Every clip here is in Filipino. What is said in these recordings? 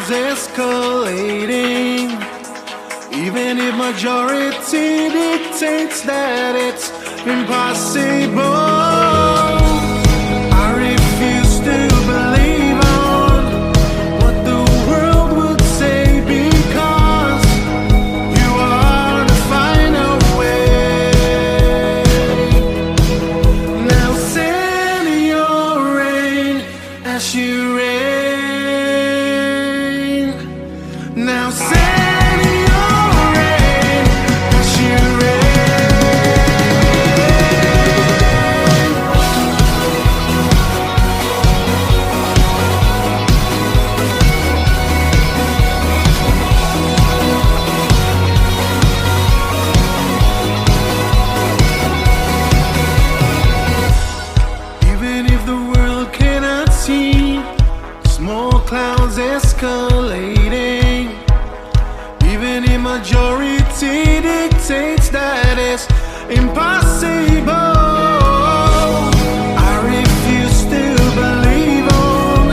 clouds escalating. Even if majority dictates that it's impossible, I refuse to believe on what the world would say, because you are the final way. Now send your rain as you rain. Now send clouds escalating. Even if majority dictates that it's impossible, I refuse to believe on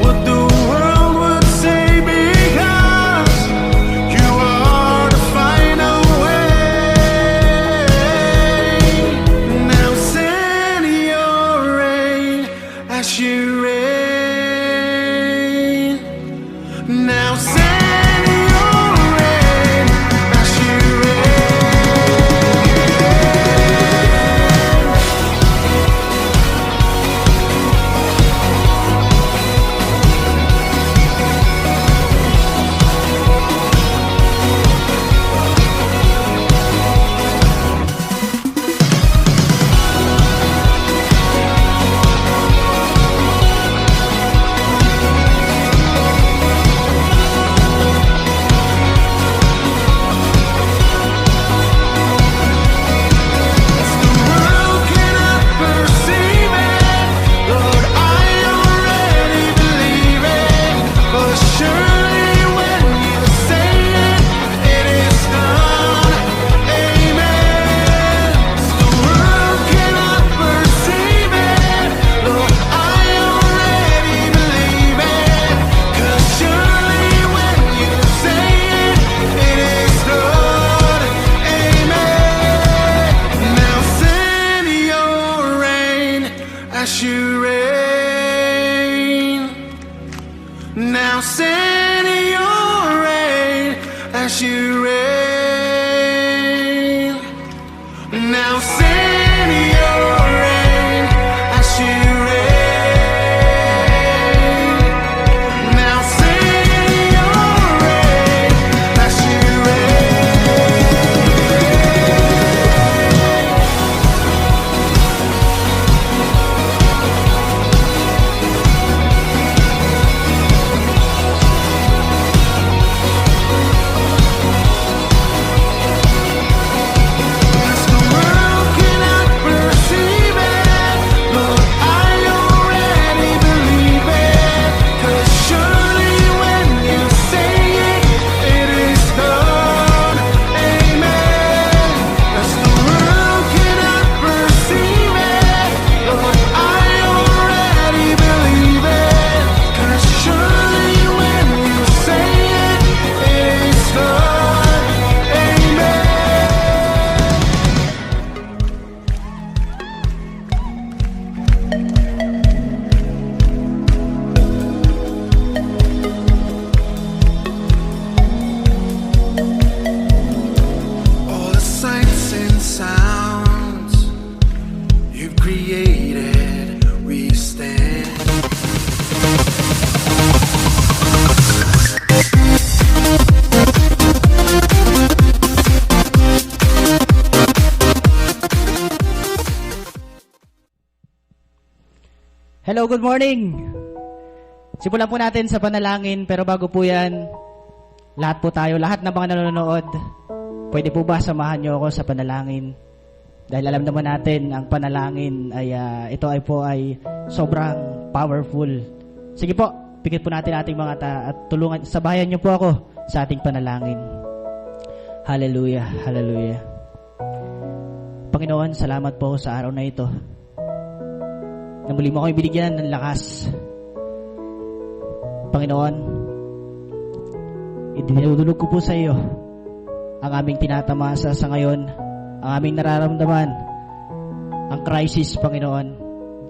what the world would say, because you are the final way. Now send your rain as you rain. Now send your rain as you rain. Now send your rain as you rain. Now send your rain as you rain. Now send your rain as you created, we stand. Hello, good morning. Simulan po natin sa panalangin, pero bago po yan, lahat po tayo, lahat ng mga nanonood, pwede po ba samahan niyo ako sa panalangin? Dahil alam naman natin, ang panalangin ay ito ay po ay sobrang powerful. Sige po, pikit po natin ating mga at tulungan, sabayan niyo po ako sa ating panalangin. Hallelujah, hallelujah. Panginoon, salamat po sa araw na ito, na muli mo kami binigyan ng lakas. Panginoon, Idinudulog ko po sa iyo ang aming tinatamasa sa ngayon, ang aming nararamdaman, ang crisis, Panginoon,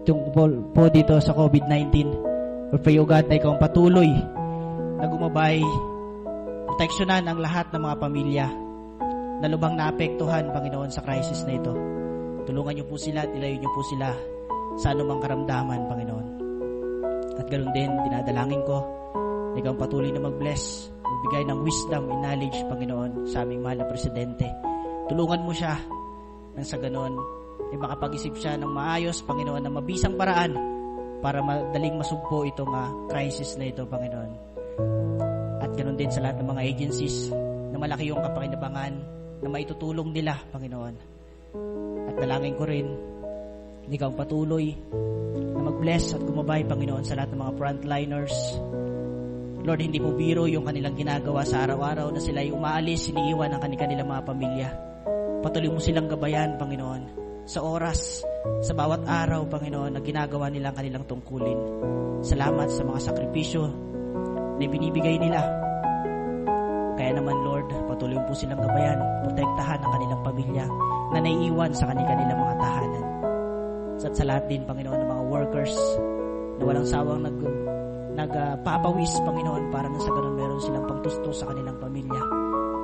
tungkol po dito sa COVID-19. We pray, O God, na ikaw ang patuloy na gumabay, proteksyonan ang lahat ng mga pamilya na lubhang naapektuhan, Panginoon, sa crisis na ito. Tulungan niyo po sila at ilayo niyo po sila sa anumang karamdaman, Panginoon. At ganoon din, dinadalangin ko na ikaw ang patuloy na mag-bless, magbigay ng wisdom and knowledge, Panginoon, sa aming mahal na Presidente. Tulungan mo siya nang sa ganoon ay makapag-isip siya ng maayos, Panginoon, na mabisang paraan para madaling masugpo itong crisis na ito, Panginoon. At ganoon din sa lahat ng mga agencies na malaki yung kapakinabangan na maitutulong nila, Panginoon. At dalangin ko rin na ikaw patuloy na mag-bless at gumabay, Panginoon, sa lahat ng mga frontliners. Lord, hindi po biro yung kanilang ginagawa sa araw-araw na sila ay umaalis, iniiwan ang kanilang mga pamilya. Patuloy mo silang gabayan, Panginoon, sa oras, sa bawat araw, Panginoon, na ginagawa nila ang kanilang tungkulin. Salamat sa mga sakripisyo na binibigay nila. Kaya naman, Lord, patuloy mo po silang gabayan, protektahan ang kanilang pamilya na naiiwan sa kanilang mga tahanan. At sa lahat din, Panginoon, ng mga workers na walang sawang nagpapawis, Panginoon, para na sa ganun meron silang pangtustos sa kanilang pamilya.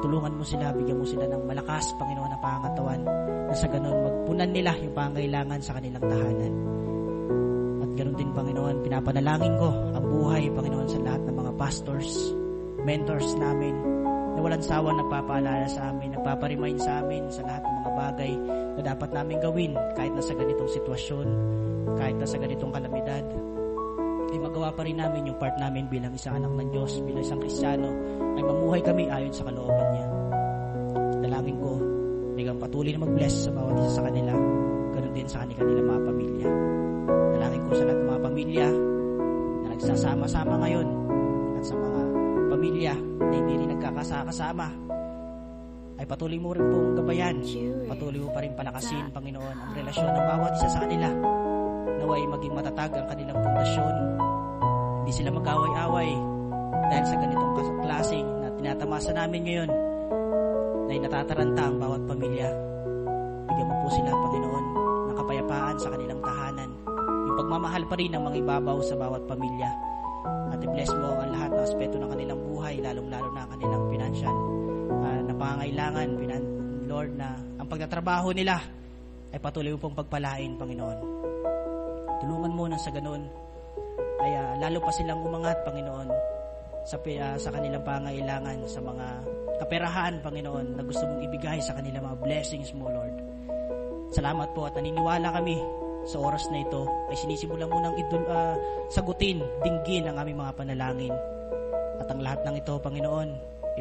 Tulungan mo sila, bigyan mo sila ng malakas, Panginoon, na pangangatawan, na sa ganun magpunan nila yung pangangailangan sa kanilang tahanan. At ganun din, Panginoon, pinapanalangin ko ang buhay, Panginoon, sa lahat ng mga pastors, mentors namin, na walang sawang nagpapaalala sa amin, nagpaparemind sa amin sa lahat ng mga bagay na dapat namin gawin kahit nasa ganitong sitwasyon, kahit nasa ganitong kalamidad. Ay magawa pa rin namin yung part namin bilang isang anak ng Diyos, bilang isang Kristiyano, ay mamuhay kami ayon sa kalooban niya. Dalangin ko, biglang patuloy na mag-bless sa bawat isa sa kanila, ganoon din sa kanilang mga pamilya. Dalangin ko sa lahat ng mga pamilya na nagsasama-sama ngayon at sa mga pamilya na hindi rin nagkakasama, ay patuloy mo rin pong gabayan, patuloy mo pa rin palakasin, Panginoon, ang relasyon ng bawat isa sa kanila. Naway maging matatag ang kanilang pundasyon. Hindi sila mag-away-away dahil sa ganitong klaseng na tinatamasa namin ngayon na natataranta ang bawat pamilya. Bigyan mo po sila, Panginoon, ng kapayapaan sa kanilang tahanan. Yung pagmamahal pa rin ang mga ibabaw sa bawat pamilya. At i-bless mo ang lahat ng aspeto ng kanilang buhay, lalong-lalo na ang kanilang financial na pangangailangan, Lord, na ang pagtatrabaho nila ay patuloy mo pong pagpalain, Panginoon. Tulungan mo na sa ganun ay lalo pa silang umangat, Panginoon, sa kanilang pangangailangan, sa mga kaperahan, Panginoon, na gusto mong ibigay sa kanilang mga blessings mo, Lord. Salamat po at naniniwala kami sa oras na ito ay sinisimulan mo nang sagutin, dinggin ang aming mga panalangin. At ang lahat ng ito, Panginoon,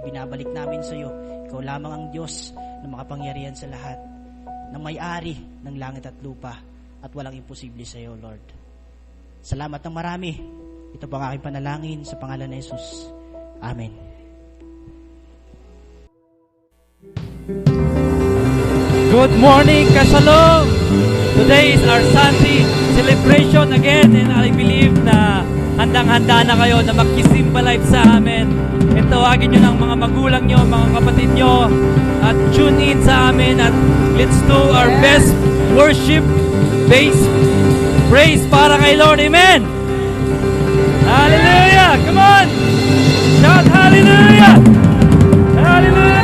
ibinabalik namin sa iyo. Ikaw lamang ang Diyos na makapangyarihan sa lahat, na may-ari ng langit at lupa, at walang imposible sa iyo, Lord. Salamat ng marami. Ito po ang aking panalangin sa pangalan ni Jesus. Amen. Good morning, Kashalom! Today is our Sunday celebration again, and I believe na handang-handa na kayo na mag-Kisimba Live sa amin. And tawagin nyo ng mga magulang nyo, mga kapatid nyo, at tune in sa amin, at let's do our best worship based praise para kay Lord. Amen! Hallelujah! Come on! Shout hallelujah! Hallelujah!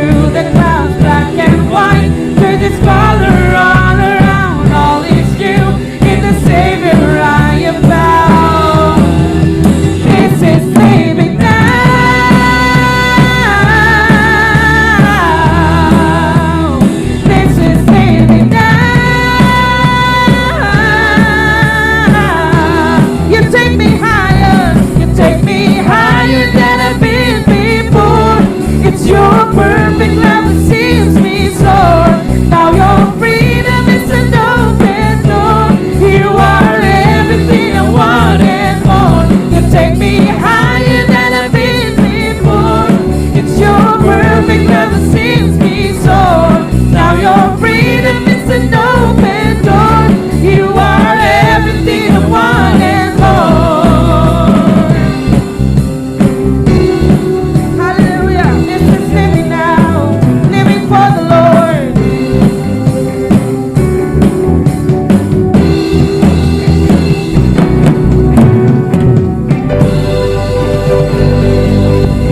through the clouds, black and white, through this color all around. All is you in the Savior I am found. This is living now. This is living now. You take me higher. You take me higher than I've been before. It's your perfect love that sees me soar. Now your freedom is an open door. You are everything I want and more. You take me higher than I've been before. It's your perfect love that sees me soar. Now your freedom is an open door. You are everything I want and more. Hallelujah. This is living now, living for the Lord.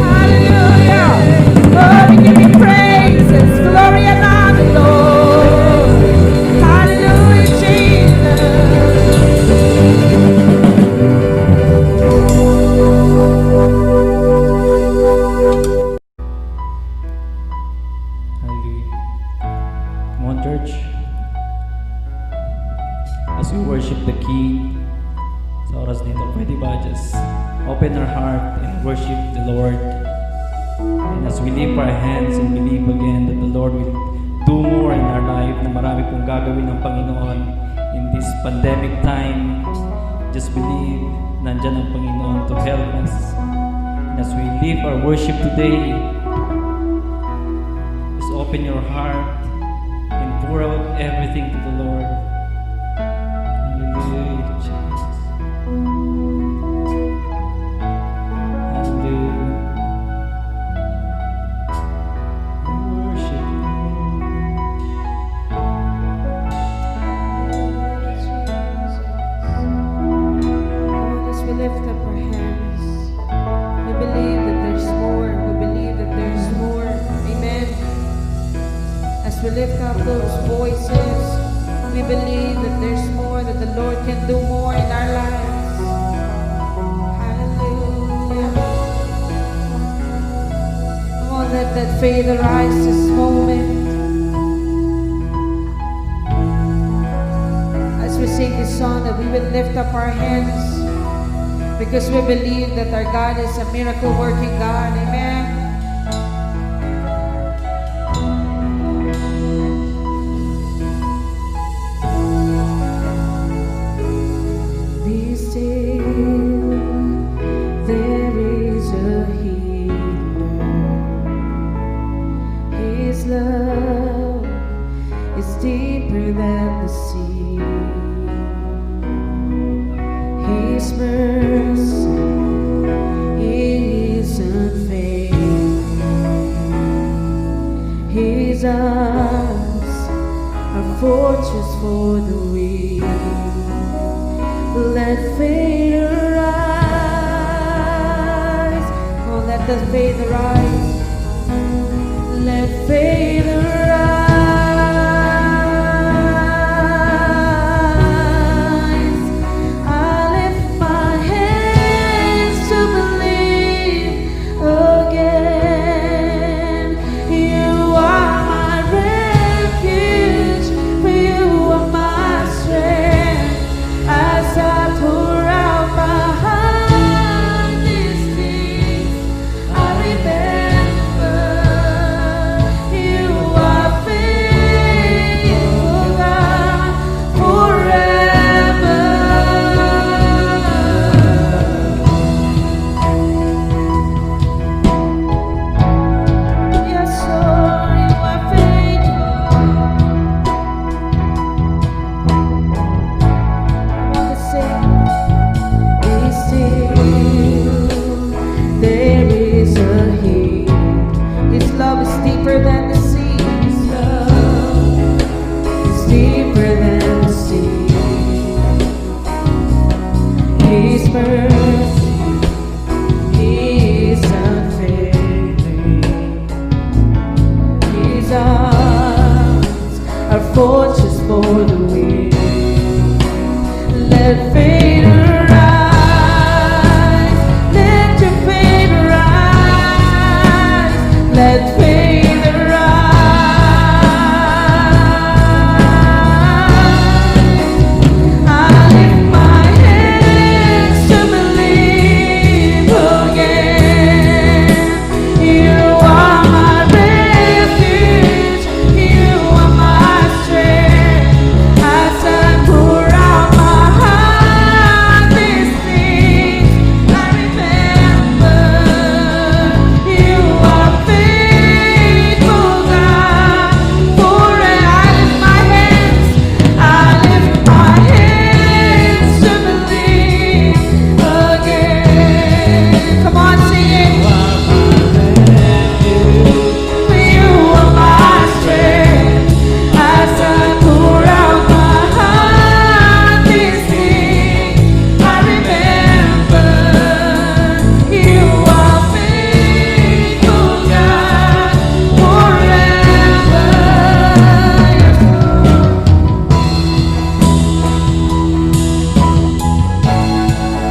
Hallelujah. Oh, we give you praises, glory and honor, Lord. Hallelujah, Jesus. Hallelujah. Come on, church. As we worship the King, sa oras nito, pwede ba just open our heart and worship the Lord? And as we lift our hands and believe again that the Lord will do more in our life, na marami pong gagawin ng Panginoon in this pandemic time, just believe nandyan ang Panginoon to help us. And as we live our worship today, just open your heart and pour out everything to the Lord. Hallelujah, Jesus. Hallelujah. We worship you. As we lift up our hands, we believe that there's more. We believe that there's more. Amen. As we lift up those voices, we believe that there's more, that the Lord can do more in our lives. Hallelujah. Come on, let that faith arise this moment. As we sing this song, that we will lift up our hands, because we believe that our God is a miracle working God. Amen. Be still, there is a healer. His love is deeper than the sea. His mercy is unfailing. His arms are fortress for the weak. Let faith arise. Oh, let the faith arise. Let faith arise. I lift my hands to believe again. You are my refuge, for you are my strength. As I pour out my heart these things, I remember you our fortress for the weak. Let faith arise, let your faith arise, let faith arise. I lift my hands to believe again. You are my refuge, you are my strength. As I pour out my heart these things, I remember you are faithful, God. Forever I lift my hands to believe again. Come on, sing it. You are my strength. As I pour out my heart these things, I remember you are faithful, God, forever.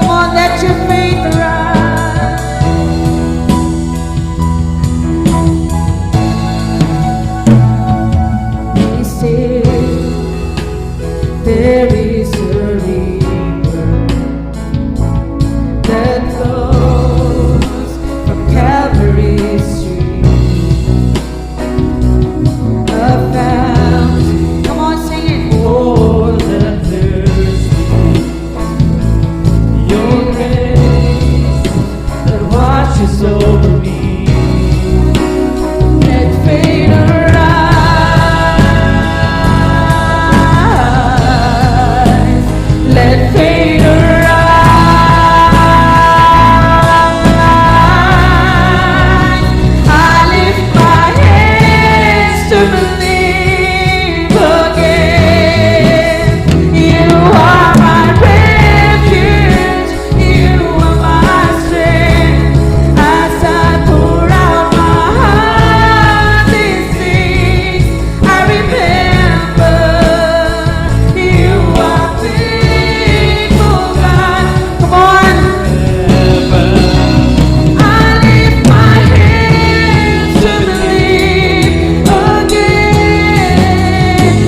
Come on, let your faith arise. He said, there is a river that flows from Calvary's stream. A fountain, come on, sing it. For the thirsty, your grace that washes over me. Let faith arise. Let faith arise. I lift my hands to believe again. You are my refuge. You are my strength. As I pour out my heart these things, I remember you are faithful, God. Come on. I lift my hands to believe again.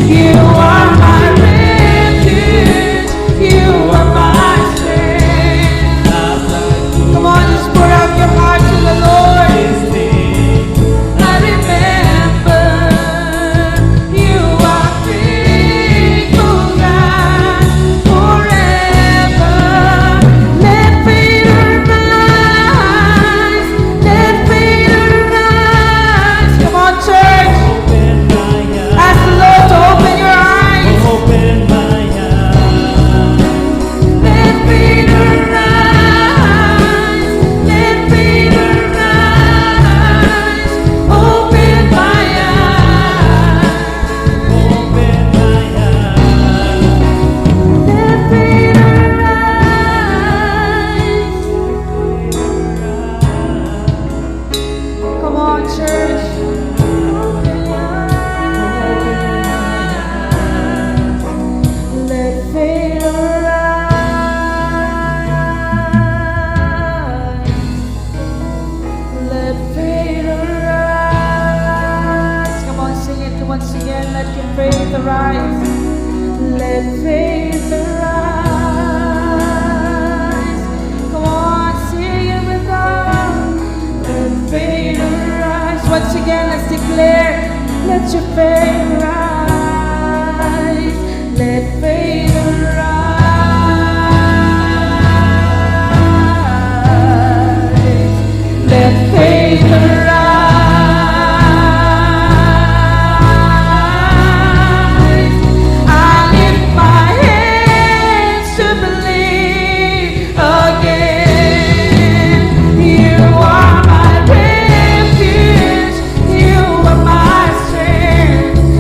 You are my refuge. You are my strength. Come on, just pour out your heart to the Lord. I remember you are faithful, God, forever. Let faith arise. Let faith arise. Come on, church. Ask the Lord to open your eyes. Let faith arise. Let faith arise. Open my eyes. Let faith arise. Come on, church. Let faith arise. Let faith arise. Come on, sing it once again. Let your faith arise. Let faith arise. Come on, sing it with us. Let faith arise. Once again, let's declare. Let your faith arise. Let faith arise. Let faith arise. I lift my hands to believe again. You are my refuge. You are my strength.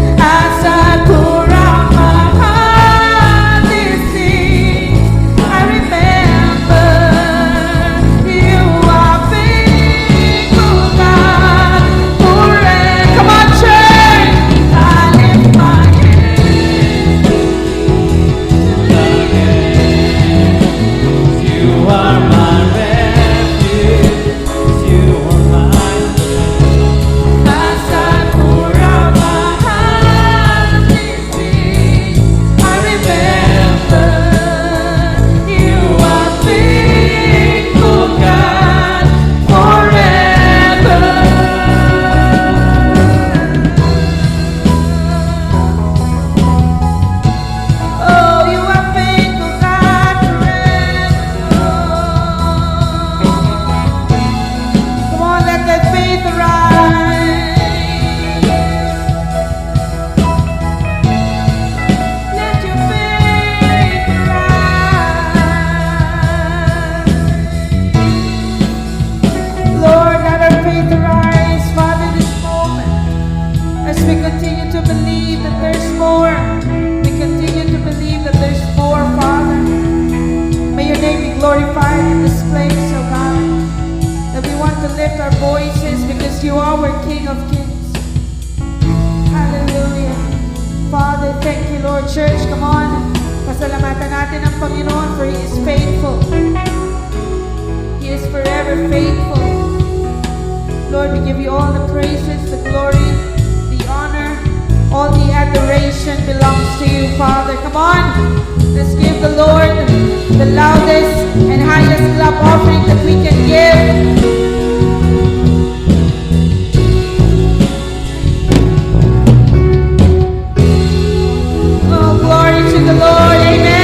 we continue to believe that there's more. We continue to believe that there's more, Father. May your name be glorified in this place, oh God. That we want to lift our voices because you are our King of Kings. Hallelujah. Father, thank you, Lord. Church, come on. Pasalamatan natin ang Panginoon for He is faithful. He is forever faithful. Lord, we give you all the praises, the glory, the honor, all the adoration belongs to you, Father. Come on, let's give the Lord the loudest and highest clap offering that we can give. Oh, glory to the Lord. Amen.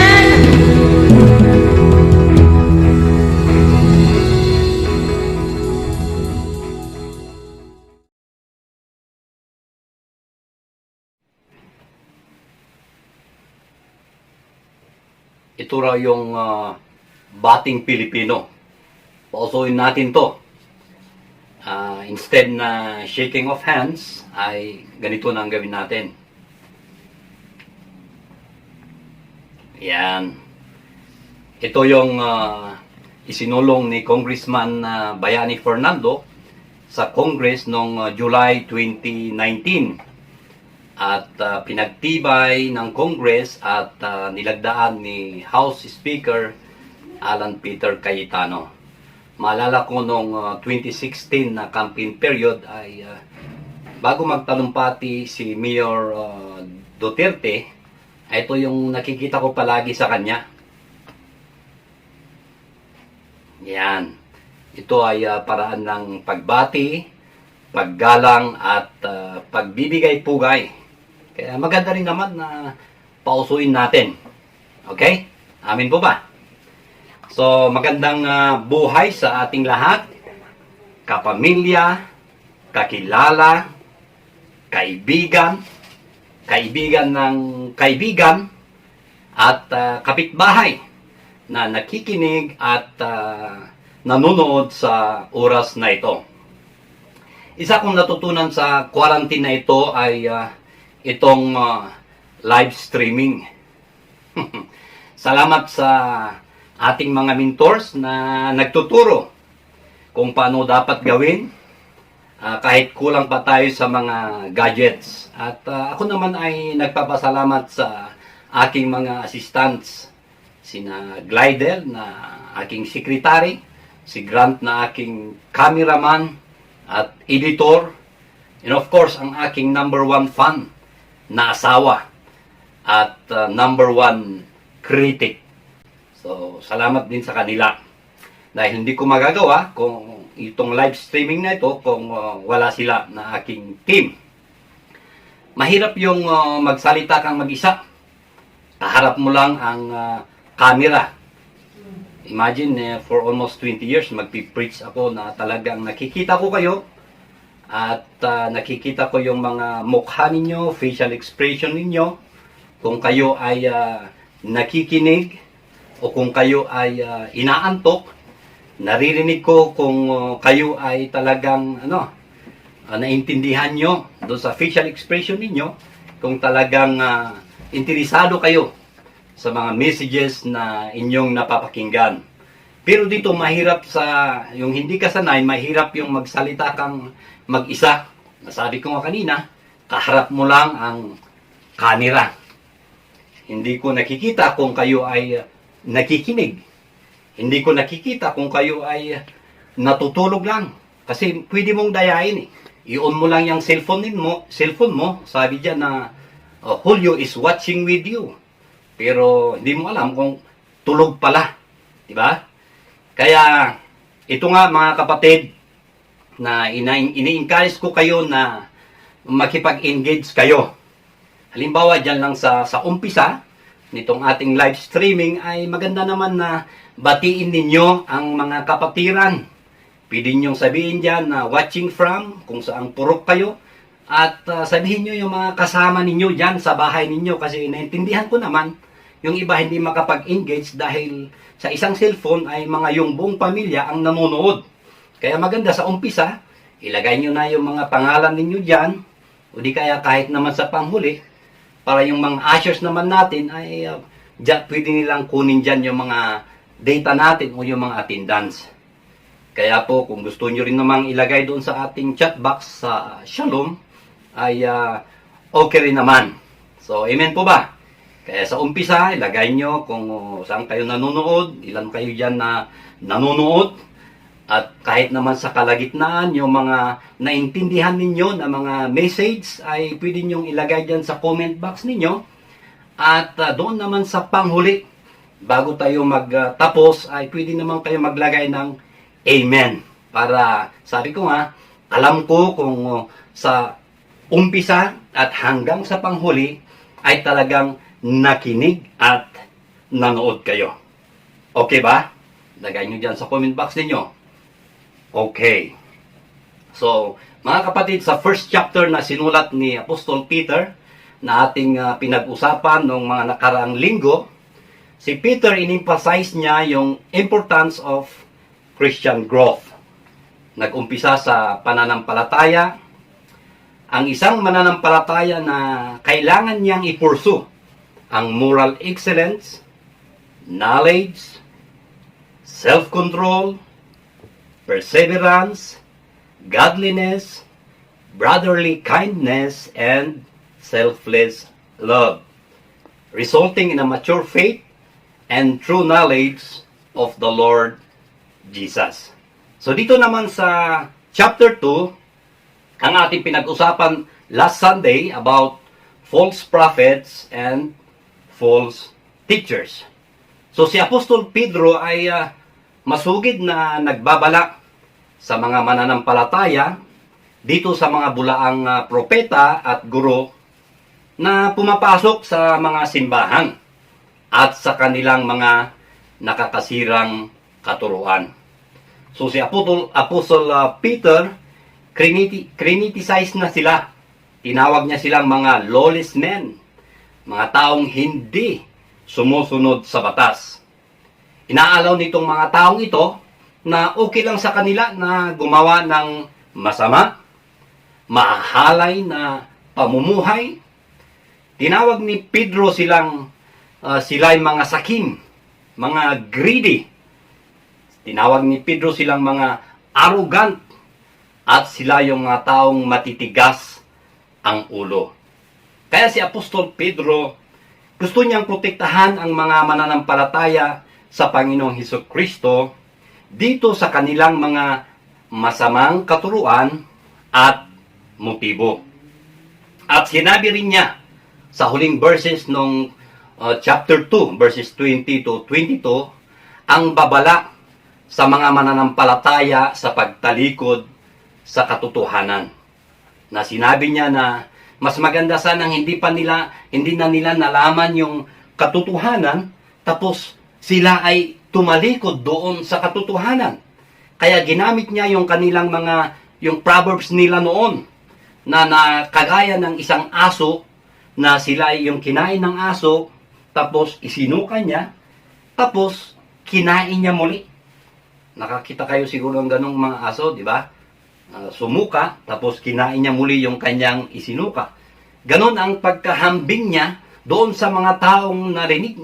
Ito raw yung bating Pilipino. Pausuin natin to. Instead na shaking of hands, ay ganito na ang gawin natin. Yan. Ito yung isinulong ni Congressman Bayani Fernando sa Congress noong July 2019. At pinagtibay ng Congress at nilagdaan ni House Speaker Alan Peter Cayetano. Maalala ko noong 2016 na campaign period ay bago magtalumpati si Mayor Duterte, ito yung nakikita ko palagi sa kanya. Yan. Ito ay paraan ng pagbati, paggalang at pagbibigay pugay. Kaya maganda rin naman na pausuin natin. Okay? Amin po ba? So, magandang buhay sa ating lahat. Kapamilya, kakilala, kaibigan, kaibigan ng kaibigan, at kapitbahay na nakikinig at nanonood sa oras na ito. Isa kong natutunan sa quarantine na ito ay itong live streaming. Salamat sa ating mga mentors na nagtuturo kung paano dapat gawin kahit kulang pa tayo sa mga gadgets. At ako naman ay nagpapasalamat sa aking mga assistants, sina Glidel na aking secretary, si Grant na aking cameraman at editor, and of course ang aking number one fan na asawa at number one critic. So, salamat din sa kanila. Dahil hindi ko magagawa kung itong live streaming na ito kung wala sila na aking team. Mahirap yung magsalita kang mag-isa. Kaharap mo lang ang camera. Imagine, for almost 20 years, magpipreach ako na talagang nakikita ko kayo at nakikita ko yung mga mukha ninyo, facial expression ninyo, kung kayo ay nakikinig o kung kayo ay inaantok. Naririnig ko kung kayo ay talagang naintindihan nyo doon sa facial expression ninyo, kung talagang interesado kayo sa mga messages na inyong napapakinggan. Pero dito mahirap yung hindi ka sanay, mahirap yung magsalita kang mag-isa. Nasabi ko nga kanina, kaharap mo lang ang camera. Hindi ko nakikita kung kayo ay nakikinig. Hindi ko nakikita kung kayo ay natutulog lang. Kasi pwede mong dayain eh. I-on mo lang yung cellphone mo. Sabi dyan na Julio is watching with you. Pero hindi mo alam kung tulog pala. Diba? Kaya ito nga mga kapatid, na ini-encourage ko kayo na makipag-engage kayo. Halimbawa dyan lang sa umpisa nitong ating live streaming ay maganda naman na batiin ninyo ang mga kapatiran. Pwede nyo sabihin dyan na watching from, kung saang purok kayo, at sabihin nyo yung mga kasama ninyo dyan sa bahay ninyo, kasi naintindihan ko naman yung iba hindi makapag-engage dahil sa isang cellphone ay mga yung buong pamilya ang nanonood. Kaya maganda sa umpisa, ilagay nyo na yung mga pangalan ninyo dyan, o O di kaya kahit naman sa panghuli, para yung mga ushers naman natin ay pwede nilang kunin dyan yung mga data natin o yung mga attendance. Kaya po, kung gusto nyo rin namang ilagay doon sa ating chat box sa Shalom, ay okay rin naman. So, amen po ba? Kaya sa umpisa, ilagay nyo kung saan kayo nanonood, ilan kayo dyan na nanonood, at kahit naman sa kalagitnaan, yung mga naintindihan ninyo na mga message, ay pwede nyong ilagay dyan sa comment box ninyo. At doon naman sa panghuli, bago tayo magtapos, ay pwede naman kayo maglagay ng Amen. Para, sabi ko nga, alam ko kung sa umpisa at hanggang sa panghuli ay talagang nakinig at nanood kayo. Okay ba? Lagay nyo dyan sa comment box ninyo. Okay. So, mga kapatid, sa first chapter na sinulat ni Apostol Peter na ating pinag-usapan noong mga nakaraang linggo, si Peter in-emphasize niya yung importance of Christian growth. Nag-umpisa sa pananampalataya. Ang isang mananampalataya na kailangan niyang i-pursue ang moral excellence, knowledge, self-control, perseverance, godliness, brotherly kindness, and selfless love, resulting in a mature faith and true knowledge of the Lord Jesus. So dito naman sa chapter 2, ang ating pinag-usapan last Sunday about false prophets and false teachers. So si Apostol Pedro ay masugid na nagbabala sa mga mananampalataya dito sa mga bulaang propeta at guro na pumapasok sa mga simbahan at sa kanilang mga nakakasirang katuruan. So si Apostol Peter, criticize na sila. Tinawag niya silang mga lawless men, mga taong hindi sumusunod sa batas. Inaalaw nitong mga taong ito na okay lang sa kanila na gumawa ng masama, mahalay na pamumuhay. Tinawag ni Pedro sila'y mga sakim, mga greedy. Tinawag ni Pedro silang mga arrogant at sila yung mga taong matitigas ang ulo. Kaya si Apostol Pedro gusto niyang protektahan ang mga mananampalataya sa Panginoong Hesukristo dito sa kanilang mga masamang katuruan at motibo. At sinabi rin niya sa huling verses ng chapter 2, verses 20 to 22, ang babala sa mga mananampalataya sa pagtalikod sa katotohanan. Na sinabi niya na mas maganda sanang hindi na nila nalaman yung katotohanan tapos sila ay tumalikod doon sa katotohanan. Kaya ginamit niya yung kanilang yung proverbs nila noon na kagaya ng isang aso na sila ay yung kinain ng aso tapos isinuka niya tapos kinain niya muli. Nakakita kayo siguro ng ganong mga aso, di ba? Sumuka, tapos kinain niya muli yung kanyang isinuka. Ganon ang pagkahambing niya doon sa mga taong nakarinig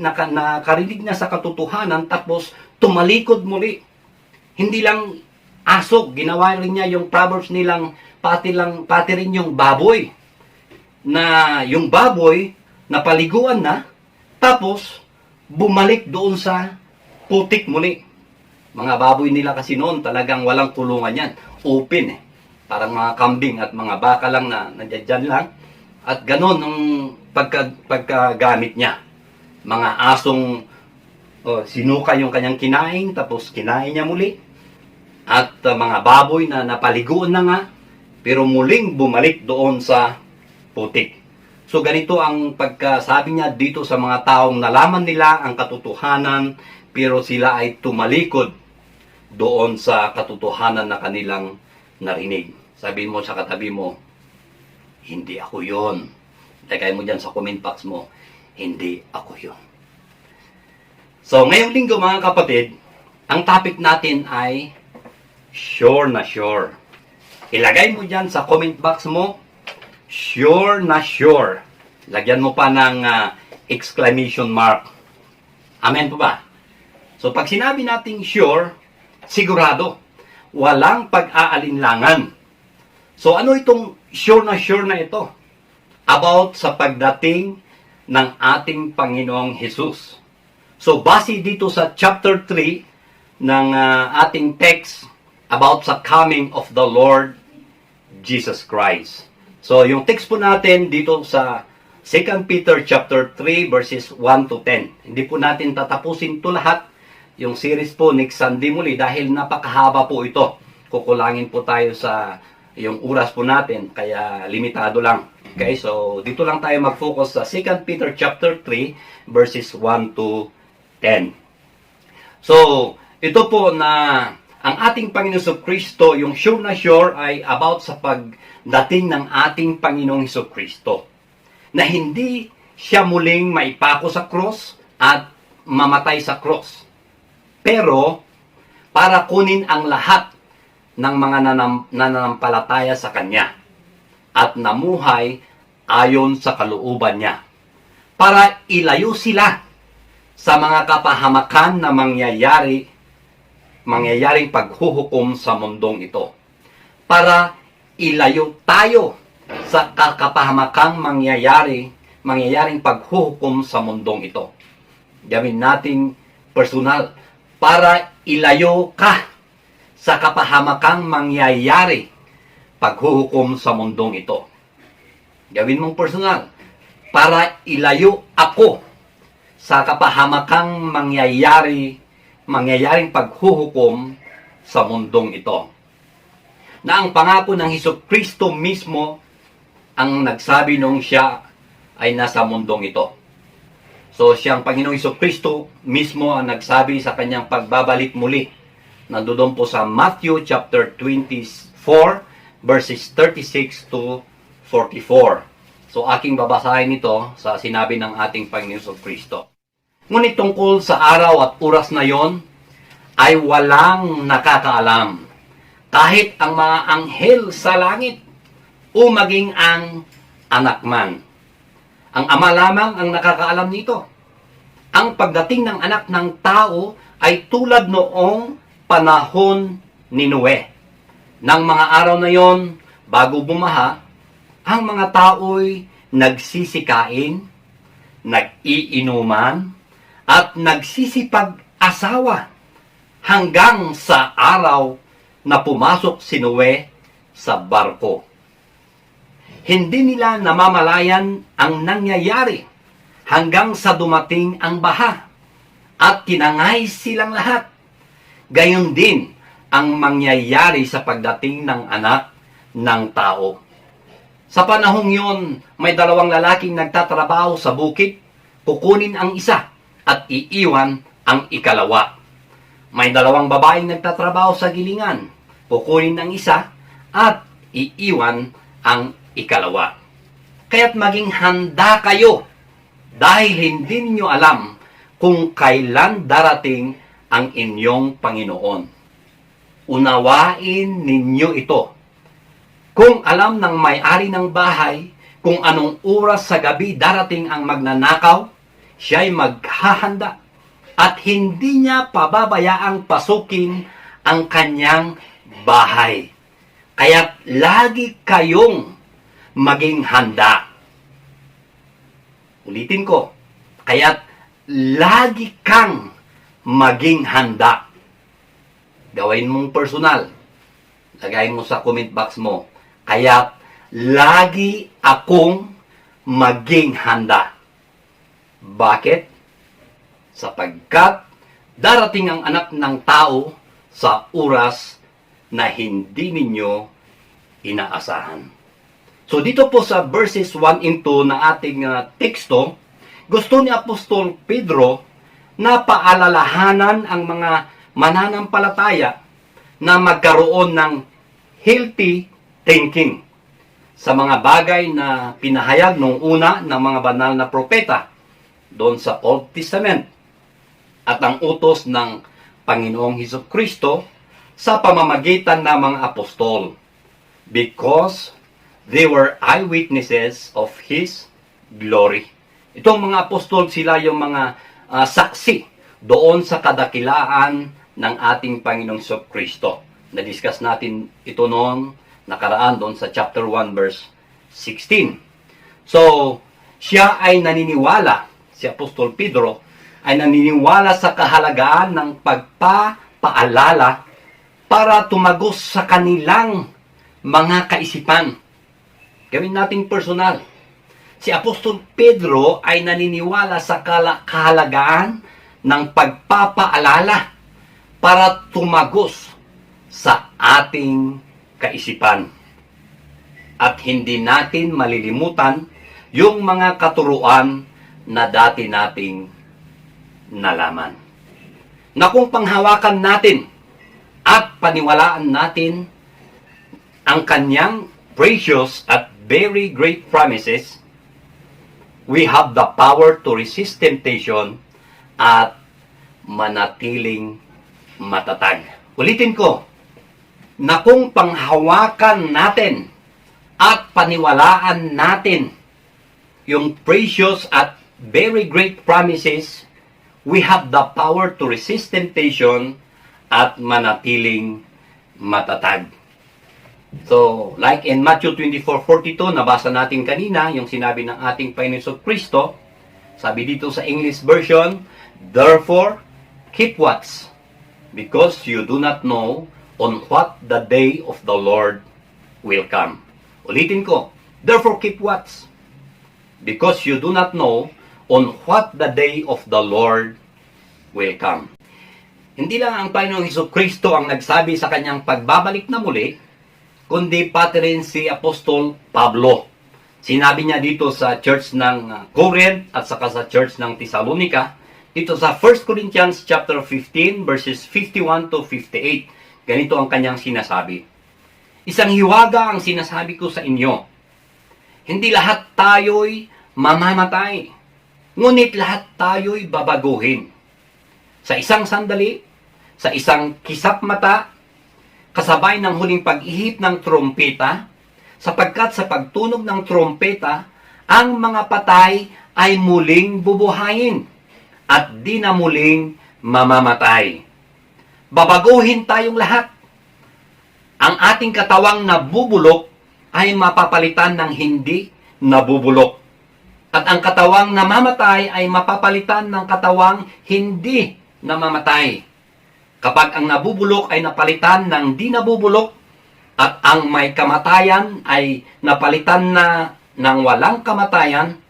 na sa katotohanan, tapos tumalikod muli. Hindi lang aso, ginawa rin niya yung proverbs nilang, pati rin yung baboy. Na yung baboy, napaliguan na, tapos bumalik doon sa putik muli. Mga baboy nila kasi noon talagang walang kulungan yan. Open eh. Parang mga kambing at mga baka lang na nandiyan lang. At ganon ang pagkagamit niya. Mga asong sinuka yung kanyang kinain, tapos kinain niya muli. At mga baboy na napaliguan na nga, pero muling bumalik doon sa putik. So ganito ang pagkasabi niya dito sa mga taong nalaman nila ang katotohanan, pero sila ay tumalikod doon sa katotohanan na kanilang narinig. Sabihin mo sa katabi mo, hindi ako yon. Lagay mo dyan sa comment box mo, hindi ako yon. So, ngayong linggo mga kapatid, ang topic natin ay sure na sure. Ilagay mo dyan sa comment box mo, sure na sure. Lagyan mo pa ng exclamation mark. Amen po ba? So pag sinabi nating sure, sigurado. Walang pag-aalinlangan. So ano itong sure na ito? About sa pagdating ng ating Panginoong Jesus. So base dito sa chapter 3 ng ating text about sa coming of the Lord Jesus Christ. So yung text po natin dito sa 2 Peter chapter 3 verses 1 to 10. Hindi po natin tatapusin ito lahat. Yung series po next Sunday muli dahil napakahaba po ito. Kukulangin po tayo sa yung oras po natin kaya limitado lang. Okay, so dito lang tayo mag-focus sa 2 Peter chapter 3 verses 1 to 10. So, ito po na ang ating Panginoong Kristo, yung sure na sure ay about sa pagdating ng ating Panginoong Kristo. Na hindi siya muling maipako sa cross at mamatay sa cross. Pero, para kunin ang lahat ng mga nananampalataya sa Kanya at namuhay ayon sa kalooban niya. Para ilayo sila sa mga kapahamakan na mangyayaring paghuhukom sa mundong ito. Para ilayo tayo sa kapahamakang mangyayaring paghuhukom sa mundong ito. Gawin nating personal para ilayo ka sa kapahamakang mangyayari paghuhukom sa mundong ito. Gawin mong personal para ilayo ako sa kapahamakang mangyayaring paghuhukom sa mundong ito. Na ang pangako ng Hesukristo mismo ang nagsabi nung siya ay nasa mundong ito. So siyang Panginoong Hesukristo mismo ang nagsabi sa kanyang pagbabalik muli. Nandoon po sa Matthew chapter 24 verses 36 to 44. So aking babasahin ito sa sinabi ng ating Panginoong Hesukristo. Ngunit tungkol sa araw at oras na yon ay walang nakakaalam. Kahit ang mga anghel sa langit o maging ang anak man. Ang Ama lamang ang nakakaalam nito. Ang pagdating ng anak ng tao ay tulad noong panahon ni Noe. Nang mga araw na yon, bago bumaha, ang mga tao'y nagsisikain, nag-iinuman, at nagsisipag-asawa hanggang sa araw na pumasok si Noe sa barko. Hindi nila namamalayan ang nangyayari hanggang sa dumating ang baha at tinangay silang lahat. Gayon din ang mangyayari sa pagdating ng anak ng tao. Sa panahong yon, may dalawang lalaking nagtatrabaho sa bukid, kukunin ang isa at iiwan ang ikalawa. May dalawang babaeng nagtatrabaho sa gilingan, kukunin ang isa at iiwan ang ikalawa. Kaya't maging handa kayo dahil hindi ninyo alam kung kailan darating ang inyong Panginoon. Unawain ninyo ito. Kung alam ng may-ari ng bahay kung anong oras sa gabi darating ang magnanakaw, siya'y maghahanda at hindi niya pababayaang pasukin ang kanyang bahay. Kaya't lagi kayong maging handa. Ulitin ko, kaya't lagi kang maging handa. Gawin mong personal. Lagay mo sa comment box mo, kaya't lagi akong maging handa. Bakit? Sapagkat darating ang anak ng tao sa oras na hindi ninyo inaasahan. So dito po sa verses 1 and 2 na ating teksto, gusto ni Apostol Pedro na paalalahanan ang mga mananampalataya na magkaroon ng healthy thinking sa mga bagay na pinahayag nung una ng mga banal na propeta doon sa Old Testament at ang utos ng Panginoong Hesukristo sa pamamagitan ng mga apostol. Because They were eyewitnesses of His glory. Itong mga apostol, sila yung mga saksi doon sa kadakilaan ng ating Panginoong Kristo. Na-discuss natin ito noong nakaraan doon sa chapter 1 verse 16. So, siya ay naniniwala, si Apostol Pedro, ay naniniwala sa kahalagaan ng pagpapaalala para tumagos sa kanilang mga kaisipan. Gawin nating personal. Si Apostol Pedro ay naniniwala sa kahalagaan ng pagpapaalala para tumagos sa ating kaisipan. At hindi natin malilimutan yung mga katuruan na dati nating nalaman. Na kung panghawakan natin at paniwalaan natin ang kanyang precious at very great promises, we have the power to resist temptation at manatiling matatag. Ulitin ko, na kung panghawakan natin at paniwalaan natin yung precious at very great promises, we have the power to resist temptation at manatiling matatag. So, like in Matthew 24:42, nabasa natin kanina, yung sinabi ng ating Panginoon Kristo, sabi dito sa English version, therefore, keep watch, because you do not know on what the day of the Lord will come. Ulitin ko, therefore keep watch, because you do not know on what the day of the Lord will come. Hindi lang ang Panginoong Kristo ang nagsabi sa kanyang pagbabalik na muli, kundi pati rin si Apostol Pablo. Sinabi niya dito sa church ng Corinth at saka sa church ng Thessalonica, dito sa 1 Corinthians chapter 15 verses 51 to 58. Ganito ang kanyang sinasabi. Isang hiwaga ang sinasabi ko sa inyo. Hindi lahat tayo'y mamamatay, ngunit lahat tayo'y babaguhin. Sa isang sandali, sa isang kisap mata, kasabay ng huling pag-ihip ng trompeta, sapagkat sa pagtunog ng trompeta, ang mga patay ay muling bubuhayin at di na muling mamamatay. Babaguhin tayong lahat. Ang ating katawang nabubulok ay mapapalitan ng hindi nabubulok. At ang katawang namamatay ay mapapalitan ng katawang hindi namamatay. Kapag ang nabubulok ay napalitan ng di nabubulok at ang may kamatayan ay napalitan na ng walang kamatayan,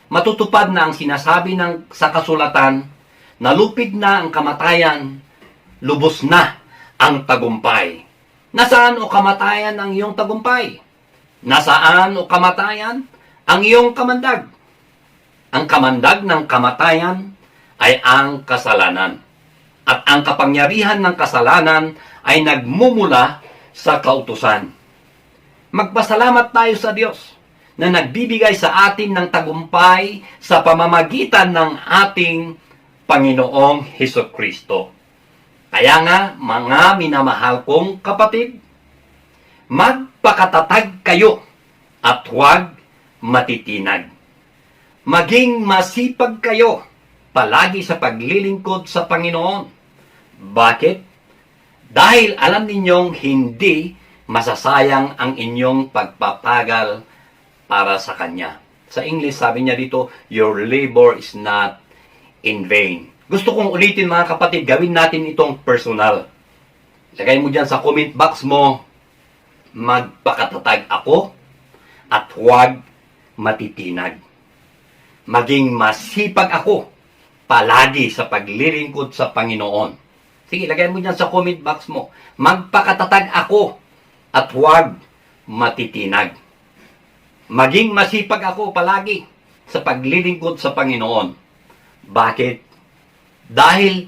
matutupad na ang sinasabi sa kasulatan, nalupig na ang kamatayan, lubos na ang tagumpay. Nasaan o kamatayan ang iyong tagumpay? Nasaan o kamatayan ang iyong kamandag? Ang kamandag ng kamatayan ay ang kasalanan. At ang kapangyarihan ng kasalanan ay nagmumula sa kautusan. Magpasalamat tayo sa Diyos na nagbibigay sa atin ng tagumpay sa pamamagitan ng ating Panginoong Hesukristo. Kaya nga, mga minamahal kong kapatid, magpakatatag kayo at huwag matitinag. Maging masipag kayo palagi sa paglilingkod sa Panginoon. Bakit? Dahil alam ninyong hindi masasayang ang inyong pagpapagal para sa Kanya. Sa English, sabi niya dito, your labor is not in vain. Gusto kong ulitin mga kapatid, gawin natin itong personal. Lagay mo dyan sa comment box mo, magpakatatag ako at huwag matitinag. Maging masipag ako palagi sa paglilingkod sa Panginoon. Sige, lagay mo dyan sa comment box mo. Magpakatatag ako at huwag matitinag. Maging masipag ako palagi sa paglilingkod sa Panginoon. Bakit? Dahil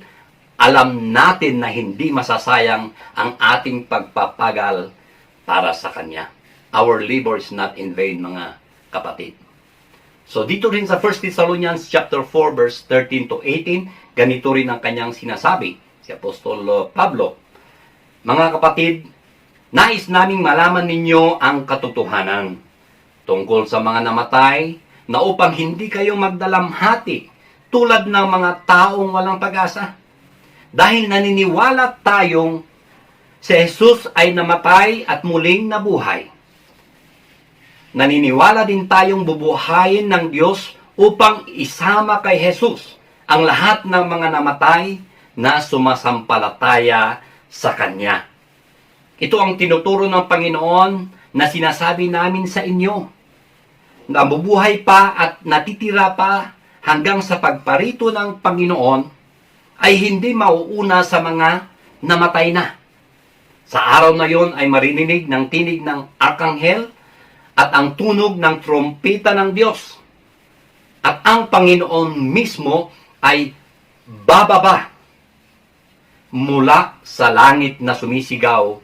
alam natin na hindi masasayang ang ating pagpapagal para sa Kanya. Our labor is not in vain, mga kapatid. So dito rin sa 1 Thessalonians chapter 4 verse 13 to 18, ganito rin ang kanyang sinasabi, si Apostol Pablo. Mga kapatid, Nais naming malaman ninyo ang katotohanan tungkol sa mga namatay na upang hindi kayo magdalamhati tulad ng mga taong walang pag-asa. Dahil naniniwala tayong si Jesus ay namatay at muling nabuhay. Naniniwala din tayong bubuhayin ng Diyos upang isama kay Jesus ang lahat ng mga namatay na sumasampalataya sa Kanya. Ito ang tinuturo ng Panginoon na sinasabi namin sa inyo. Nabubuhay pa at natitira pa hanggang sa pagparito ng Panginoon ay hindi mauuna sa mga namatay na. Sa araw na yon ay marinig ng tinig ng arkanghel at ang tunog ng trompeta ng Diyos. At ang Panginoon mismo ay bababa mula sa langit na sumisigaw.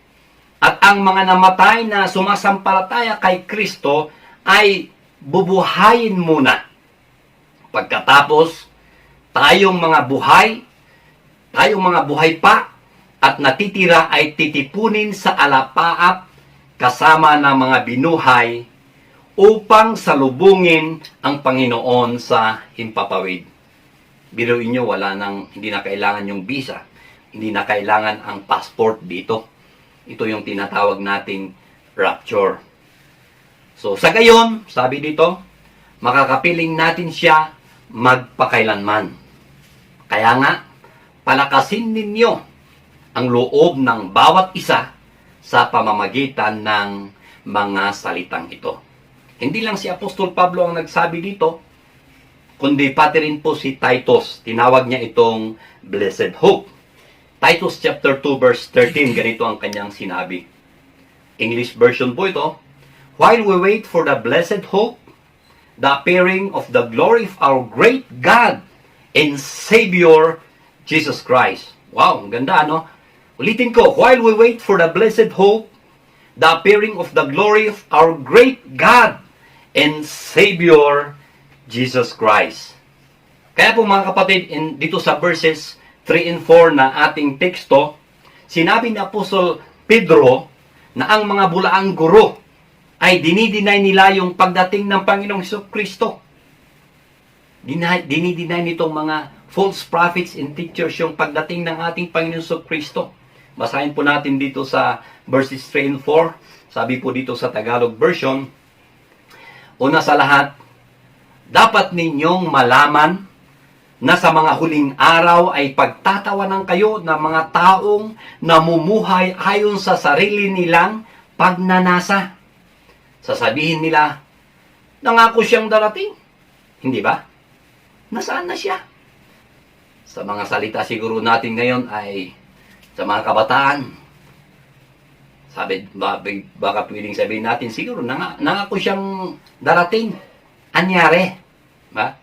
At ang mga namatay na sumasampalataya kay Kristo ay bubuhayin muna. Pagkatapos, tayong mga buhay pa at natitira ay titipunin sa alapaap kasama ng mga binuhay upang salubungin ang Panginoon sa himpapawid. Biruin nyo, hindi na kailangan yung visa. Hindi na kailangan ang passport dito. Ito yung tinatawag nating rapture. So, sa gayon, sabi dito, makakapiling natin siya magpakailanman. Kaya nga, palakasin ninyo ang loob ng bawat isa sa pamamagitan ng mga salitang ito. Hindi lang si Apostol Pablo ang nagsabi dito, kundi pati rin po si Titus. Tinawag niya itong blessed hope. Titus chapter 2 verse 13, ganito ang kanyang sinabi. English version po ito. While we wait for the blessed hope, the appearing of the glory of our great God and Savior, Jesus Christ. Wow, ang ganda, no? Ulitin ko, while we wait for the blessed hope, the appearing of the glory of our great God and Savior, Jesus Christ. Kaya po mga kapatid, dito sa verses 3 and 4 na ating teksto, sinabi ni Apostol Pedro na ang mga bulaang guro ay dinideny nila yung pagdating ng Panginoong Jesucristo. Dinideny nitong mga false prophets and teachers yung pagdating ng ating Panginoong Jesucristo. Basahin po natin dito sa verses 3 and 4. Sabi po dito sa Tagalog version, una sa lahat, dapat ninyong malaman na sa mga huling araw ay pagtatawanan kayo ng mga taong namumuhay ayon sa sarili nilang pagnanasa. Sasabihin nila, nangako siyang darating. Hindi ba? Nasaan na siya? Sa mga salita siguro natin ngayon ay sa mga kabataan. Baka pwedeng sabihin natin, siguro nangako siyang darating. Anyari? Ba?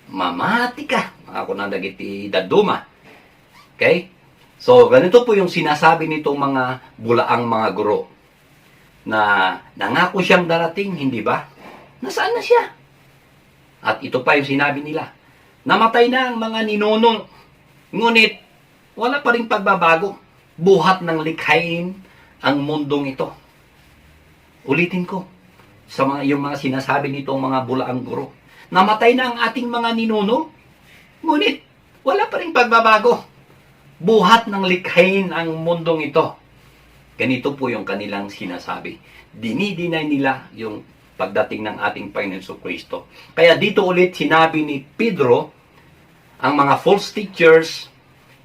Mamati ka. Ako na dagiti daduma. Okay? So, ganito po yung sinasabi nitong mga bulaang mga guro. Na nangako siyang darating, hindi ba? Nasaan na siya? At ito pa yung sinabi nila. Namatay na ang mga ninuno. Ngunit, wala pa rin pagbabago. Buhat ng likhain ang mundong ito. Ulitin ko. Yung mga sinasabi nitong mga bulaang guro. Namatay na ang ating mga ninuno, ngunit wala pa rin pagbabago. Buhat ng likhain ang mundong ito. Ganito po yung kanilang sinasabi. Dinideny nila yung pagdating ng ating Panginoon Jesucristo. Kaya dito ulit sinabi ni Pedro, ang mga false teachers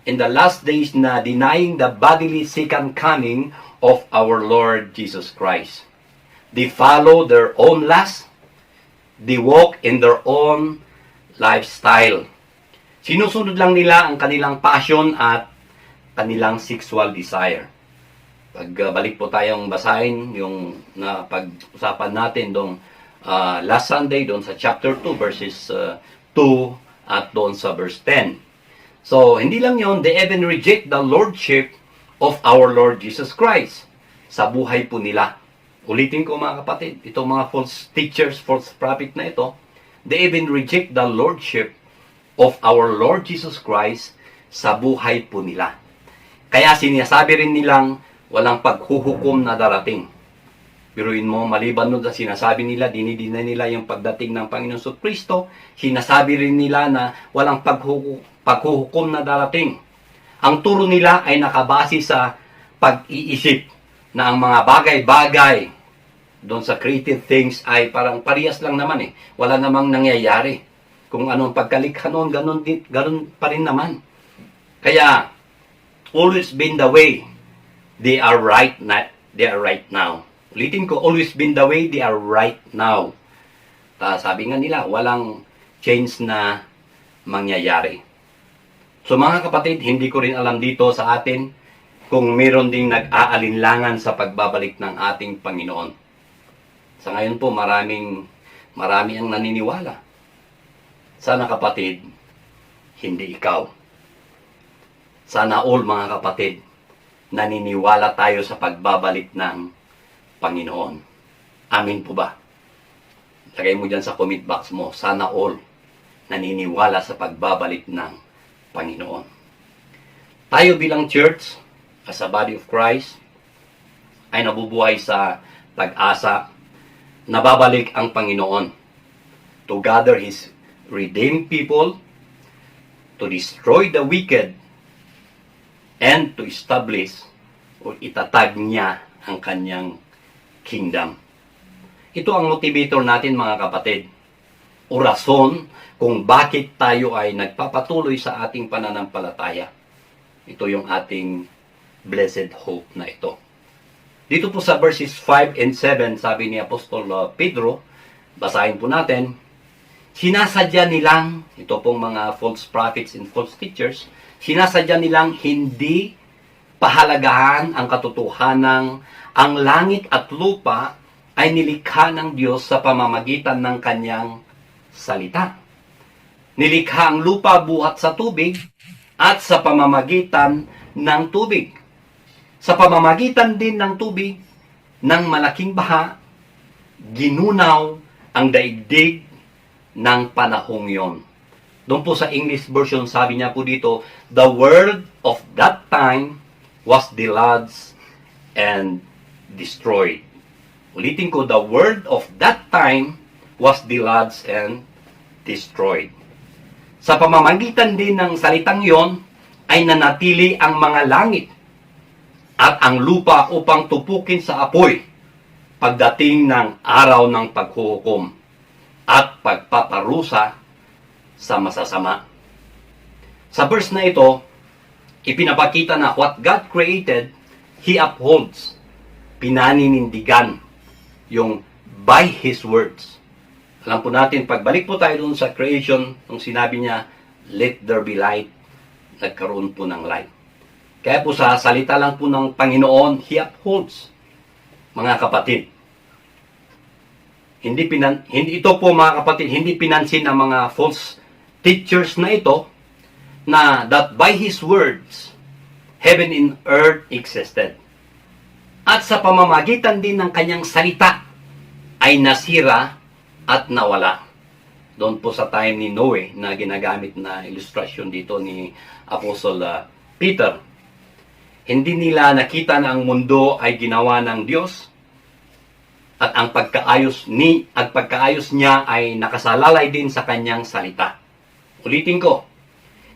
in the last days na denying the bodily second coming of our Lord Jesus Christ. They follow their own lust. They walk in their own lifestyle. Sinusunod lang nila ang kanilang passion at kanilang sexual desire. Pagbalik po tayong basahin yung pag-usapan natin doon last Sunday doon sa chapter 2 verses 2 at doon sa verse 10. So, hindi lang yon, they even reject the lordship of our Lord Jesus Christ sa buhay po nila. Ulitin ko mga kapatid, itong mga false teachers, false prophet na ito, they even reject the lordship of our Lord Jesus Christ sa buhay po nila. Kaya sinasabi rin nilang walang paghuhukom na darating. Biruin mo, maliban nun sa sinasabi nila, dinidina nila yung pagdating ng Panginoon Kristo, sinasabi rin nila na walang paghuhukom na darating. Ang turo nila ay nakabase sa pag-iisip na ang mga bagay-bagay doon sa creative things ay parang parehas lang naman eh. Wala namang nangyayari. Kung anong pagkalikha noon, ganun pa rin naman. Kaya, always been the way they are right now. Ulitin ko, always been the way they are right now. Sabi nga nila, walang change na mangyayari. So mga kapatid, hindi ko rin alam dito sa atin kung meron ding nag-aalinlangan sa pagbabalik ng ating Panginoon. Sa ngayon po, marami ang naniniwala. Sana kapatid, hindi ikaw. Sana all mga kapatid, naniniwala tayo sa pagbabalik ng Panginoon. Amin po ba? Lagay mo dyan sa comment box mo, sana all naniniwala sa pagbabalik ng Panginoon. Tayo bilang church, as a body of Christ, ay nabubuhay sa pag-asa na babalik ang Panginoon to gather His redeemed people, to destroy the wicked, and to establish o itatag niya ang kanyang kingdom. Ito ang motivator natin mga kapatid, o rason kung bakit tayo ay nagpapatuloy sa ating pananampalataya. Ito yung ating blessed hope na ito. Dito po sa verses 5 and 7, sabi ni Apostol Pedro, basahin po natin, sinasadya nilang, ito pong mga false prophets and false teachers, sinasadya nilang hindi pahalagahan ang katotohanang ang langit at lupa ay nilikha ng Diyos sa pamamagitan ng kanyang salita. Nilikha ang lupa buhat sa tubig at sa pamamagitan ng tubig. Sa pamamagitan din ng tubig, ng malaking baha, ginunaw ang daigdig ng panahong yon. Doon po sa English version, sabi niya po dito, the world of that time was deluged and destroyed. Ulitin ko, the world of that time was deluged and destroyed. Sa pamamagitan din ng salitang yon, ay nanatili ang mga langit at ang lupa upang tupukin sa apoy pagdating ng araw ng paghuhukom at pagpaparusa sa masasama. Sa verse na ito, ipinapakita na what God created, He upholds. Pinaninindigan yung by His words. Alam po natin, pagbalik po tayo dun sa creation, nung sinabi niya, let there be light, nagkaroon po ng light. Kaya po sa salita lang po ng Panginoon, He upholds. Mga kapatid, hindi ito po mga kapatid, hindi pinansin ng mga false teachers na ito, na that by His words, heaven and earth existed. At sa pamamagitan din ng kanyang salita, ay nasira at nawala. Doon po sa time ni Noe na ginagamit na ilustrasyon dito ni Apostle Peter. Hindi nila nakita na ang mundo ay ginawa ng Diyos at ang pagkaayos niya ay nakasalalay din sa kanyang salita. Ulitin ko,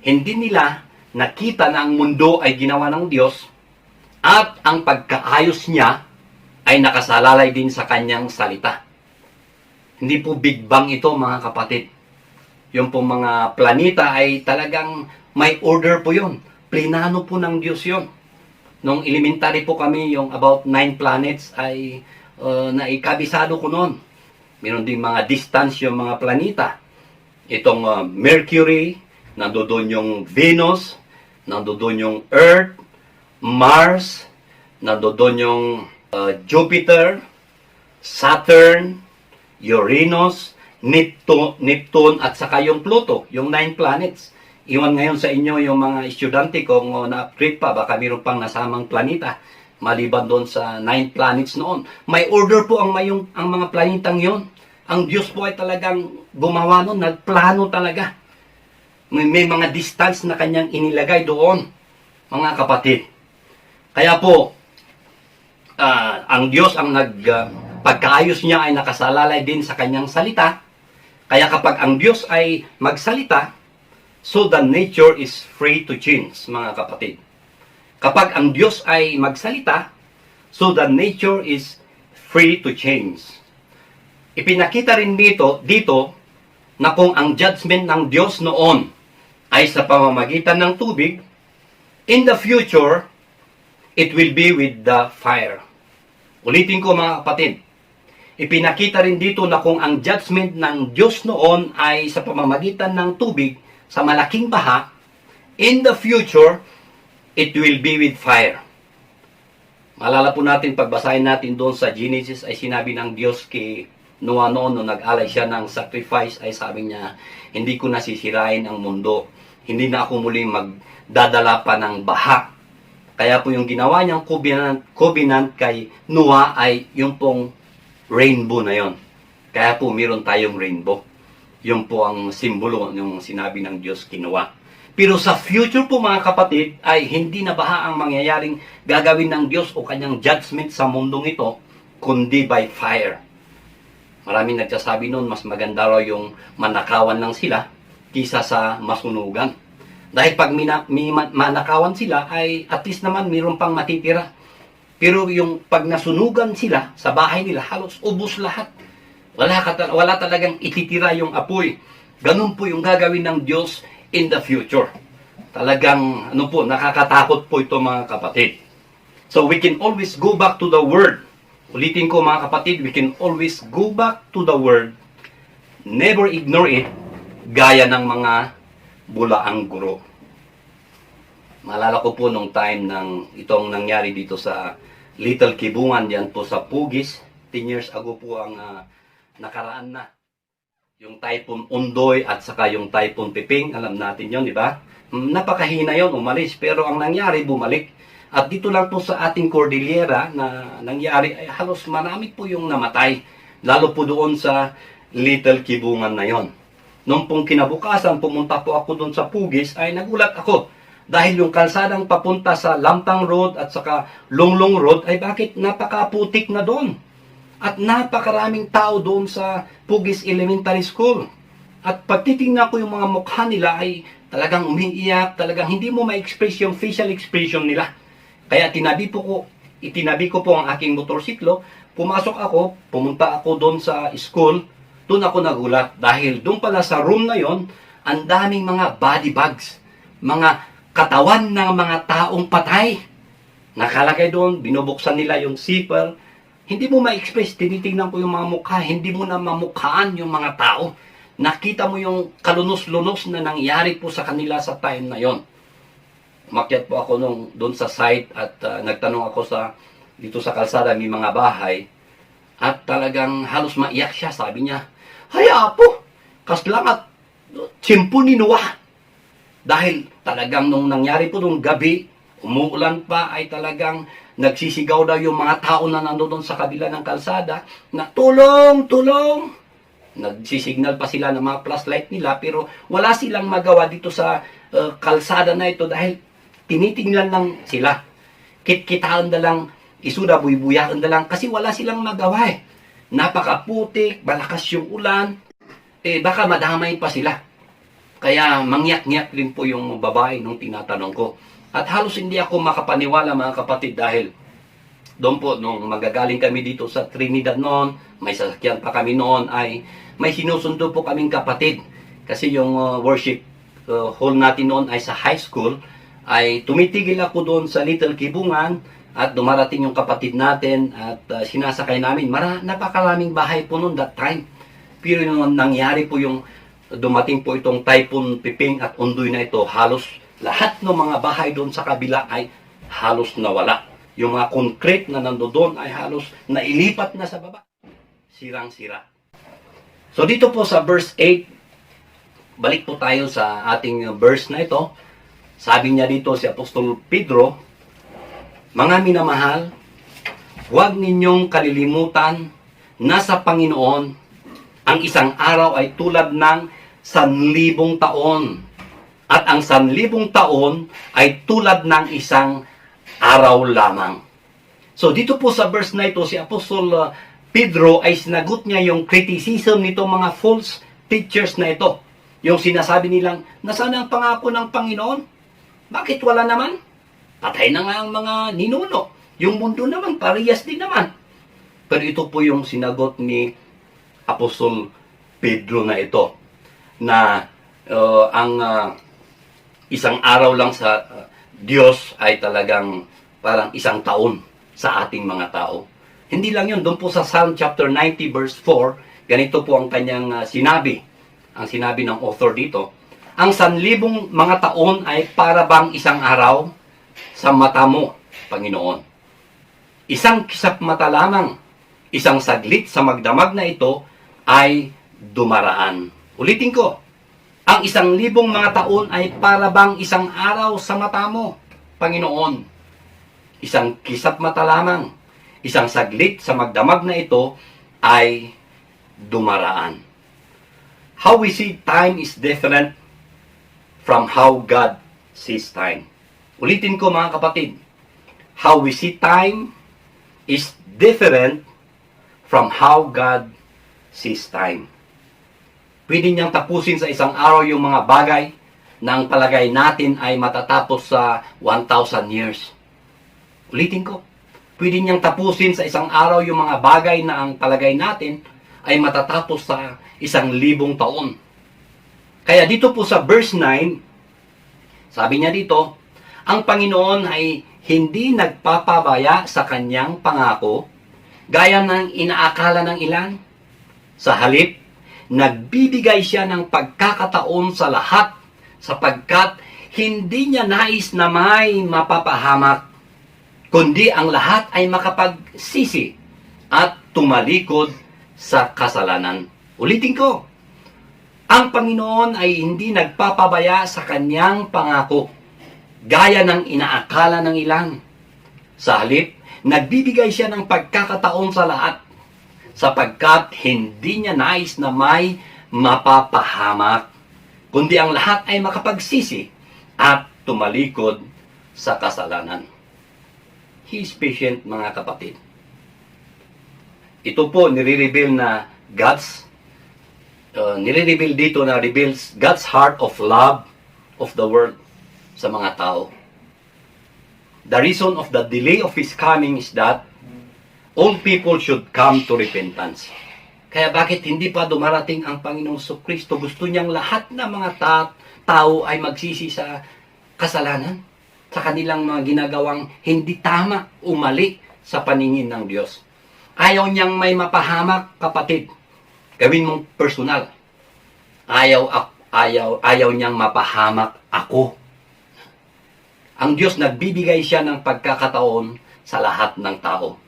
hindi nila nakita na ang mundo ay ginawa ng Diyos at ang pagkaayos niya ay nakasalalay din sa kanyang salita. Hindi po Big Bang ito mga kapatid. Yung po mga planeta ay talagang may order po yun. Plinano po ng Diyos yun. Nung elementary po kami, yung about 9 planets ay naikabisado ko noon. Meron din mga distance yung mga planeta. Itong Mercury, nandoon yung Venus, nandoon yung Earth, Mars, nandoon yung Jupiter, Saturn, Uranus, Neptune, at saka yung Pluto, yung 9 planets. Iwan ngayon sa inyo yung mga estudyante kung na-upgrade pa, baka mayroon pang nasamang planeta, maliban doon sa 9 planets noon. May order po ang mga planetang yon. Ang Diyos po ay talagang gumawa noon, nagplano talaga. May mga distance na kanyang inilagay doon, mga kapatid. Kaya po, ang Diyos ang pagkaayos niya ay nakasalalay din sa kanyang salita. Kaya kapag ang Diyos ay magsalita, so the nature is free to change, mga kapatid. Kapag ang Diyos ay magsalita, so the nature is free to change. Ipinakita rin dito na kung ang judgment ng Diyos noon ay sa pamamagitan ng tubig, in the future, it will be with the fire. Ulitin ko mga kapatid, ipinakita rin dito na kung ang judgment ng Diyos noon ay sa pamamagitan ng tubig sa malaking baha, in the future, it will be with fire. Maalala po natin, pagbasahin natin doon sa Genesis, ay sinabi ng Diyos kay Noah noon, nung nag-alay siya ng sacrifice, ay sabi niya, hindi ko nasisirain ang mundo. Hindi na ako muling magdadala pa ng baha. Kaya po yung ginawa niyang covenant kay Noah ay yung pong rainbow na yon. Kaya po meron tayong rainbow. Yun po ang simbolo ng sinabi ng Diyos kay Noah. Pero sa future po mga kapatid, ay hindi na baha ang mangyayaring gagawin ng Diyos o kanyang judgment sa mundong ito, kundi by fire. Maraming nagsasabi noon, mas maganda raw yung manakawan lang sila kisa sa masunugan. Dahil pag manakawan sila, ay at least naman mayroon pang matitira. Pero yung pag nasunugan sila sa bahay nila, halos ubos lahat. Wala talagang ititira yung apoy. Ganun po yung gagawin ng Diyos in the future. Talagang, nakakatakot po ito mga kapatid. So we can always go back to the Word. Ulitin ko mga kapatid, we can always go back to the Word. Never ignore it, gaya ng mga bulaang guro. Maalala ko po nung time ng itong nangyari dito sa Little Kibungan, diyan po sa Pugis. 10 years ago po ang nakaraan na. Yung Typhoon Undoy at saka yung Typhoon Piping, alam natin yon, di ba? Napakahina yon, umalis. Pero ang nangyari, bumalik. At dito lang po sa ating Cordillera na nangyari, ay halos marami po yung namatay. Lalo po doon sa Little Kibungan na yon. Nung pong kinabukasan, pumunta po ako doon sa Pugis, ay nagulat ako. Dahil yung kalsadang papunta sa Lamtang Road at saka Longlong Road, ay bakit napakaputik na doon? At napakaraming tao doon sa Pugis Elementary School. At pagtitingnan ko yung mga mukha nila ay talagang umiiyak, talagang hindi mo ma-express yung facial expression nila. Kaya itinabi ko po ang aking motorsiklo, pumasok ako, pumunta ako doon sa school, doon ako nagulat. Dahil doon pala sa room na yon, ang daming mga body bags, mga katawan ng mga taong patay. Nakalagay doon, binubuksan nila yung zipper. Hindi mo ma-express, tinitingnan ko yung mga mukha, hindi mo na mamukhaan yung mga tao. Nakita mo yung kalunos-lunos na nangyari po sa kanila sa time na yon. Umakyat po ako doon sa site at nagtanong ako dito sa kalsada, may mga bahay. At talagang halos maiyak siya, sabi niya, "Haya po, kaslangat, tsimpo ni Noah." Dahil talagang nung nangyari po nung gabi, umuulan pa, ay talagang nagsisigaw daw yung mga tao na nandoon sa kabila ng kalsada na tulong, tulong. Nagsisignal pa sila ng mga flashlight nila pero wala silang magawa dito sa kalsada na ito dahil tinitingnan lang sila. Kitkitaan na lang, isuda buy-buyaan na lang kasi wala silang magawa eh. Napakaputik, malakas yung ulan, baka madamay pa sila. Kaya mangyak-ngyak din po yung babae nung tinatanong ko. At halos hindi ako makapaniwala mga kapatid dahil doon po, nung magagaling kami dito sa Trinidad noon, may sasakyan pa kami noon, ay may sinusundo po kaming kapatid. Kasi yung worship hall natin noon ay sa high school, ay tumitigil ako doon sa Little Kibungan at dumarating yung kapatid natin at sinasakay namin. Napakaraming bahay po noon that time. Pero nung nangyari po yung dumating po itong Typhoon Piping at Undoy na ito, halos lahat ng mga bahay doon sa kabila ay halos nawala. Yung mga concrete na nandoon ay halos nailipat na sa baba. Sirang-sira. So dito po sa verse 8, balik po tayo sa ating verse na ito. Sabi niya dito si Apostol Pedro, "Mga minamahal, huwag ninyong kalilimutan na sa Panginoon, ang isang araw ay tulad ng 1,000 taon. At ang 1,000 taon ay tulad ng isang araw lamang." So dito po sa verse na ito, si Apostol Pedro ay sinagot niya yung criticism nito mga false teachers na ito. Yung sinasabi nilang, nasaan ang pangako ng Panginoon? Bakit wala naman? Patay na nga ang mga ninuno. Yung mundo naman, parehas din naman. Pero ito po yung sinagot ni Apostol Pedro na ito, na ang isang araw lang sa Diyos ay talagang parang isang taon sa ating mga tao. Hindi lang yun, doon po sa Psalm chapter 90 verse 4, ganito po ang kanyang sinabi. Ang sinabi ng author dito, ang 1,000 mga taon ay para bang isang araw sa mata mo, Panginoon. Isang kisap mata lamang, isang saglit sa magdamag na ito ay dumaraan. Ulitin ko, ang 1,000 mga taon ay para bang isang araw sa mata mo, Panginoon. Isang kisap mata lamang, isang saglit sa magdamag na ito ay dumaraan. How we see time is different from how God sees time. Ulitin ko mga kapatid, how we see time is different from how God sees time. Pwede niyang tapusin sa isang araw yung mga bagay na ang palagay natin ay matatapos sa 1,000 years. Ulitin ko, pwede niyang tapusin sa isang araw yung mga bagay na ang palagay natin ay matatapos sa 1,000 taon. Kaya dito po sa verse 9, sabi niya dito, ang Panginoon ay hindi nagpapabaya sa kanyang pangako, gaya ng inaakala ng ilan. Sa halip, nagbibigay siya ng pagkakataon sa lahat, sapagkat hindi niya nais na may mapapahamak, kundi ang lahat ay makapagsisi at tumalikod sa kasalanan. Ulitin ko, ang Panginoon ay hindi nagpapabaya sa kanyang pangako, gaya ng inaakala ng ilan. Sa halip, nagbibigay siya ng pagkakataon sa lahat, sapagkat hindi niya nais na may mapapahamak, kundi ang lahat ay makapagsisi at tumalikod sa kasalanan. He is patient, mga kapatid. Ito po, nire-reveal na nire-reveal dito na reveals God's heart of love of the world sa mga tao. The reason of the delay of His coming is that all people should come to repentance. Kaya bakit hindi pa dumarating ang Panginoong Kristo? Gusto niyang lahat ng mga tao ay magsisi sa kasalanan, sa kanilang mga ginagawang hindi tama o mali sa paningin ng Diyos. Ayaw niyang may mapahamak, kapatid. Gawin mong personal. Ayaw niyang mapahamak ako. Ang Diyos nagbibigay siya ng pagkakataon sa lahat ng tao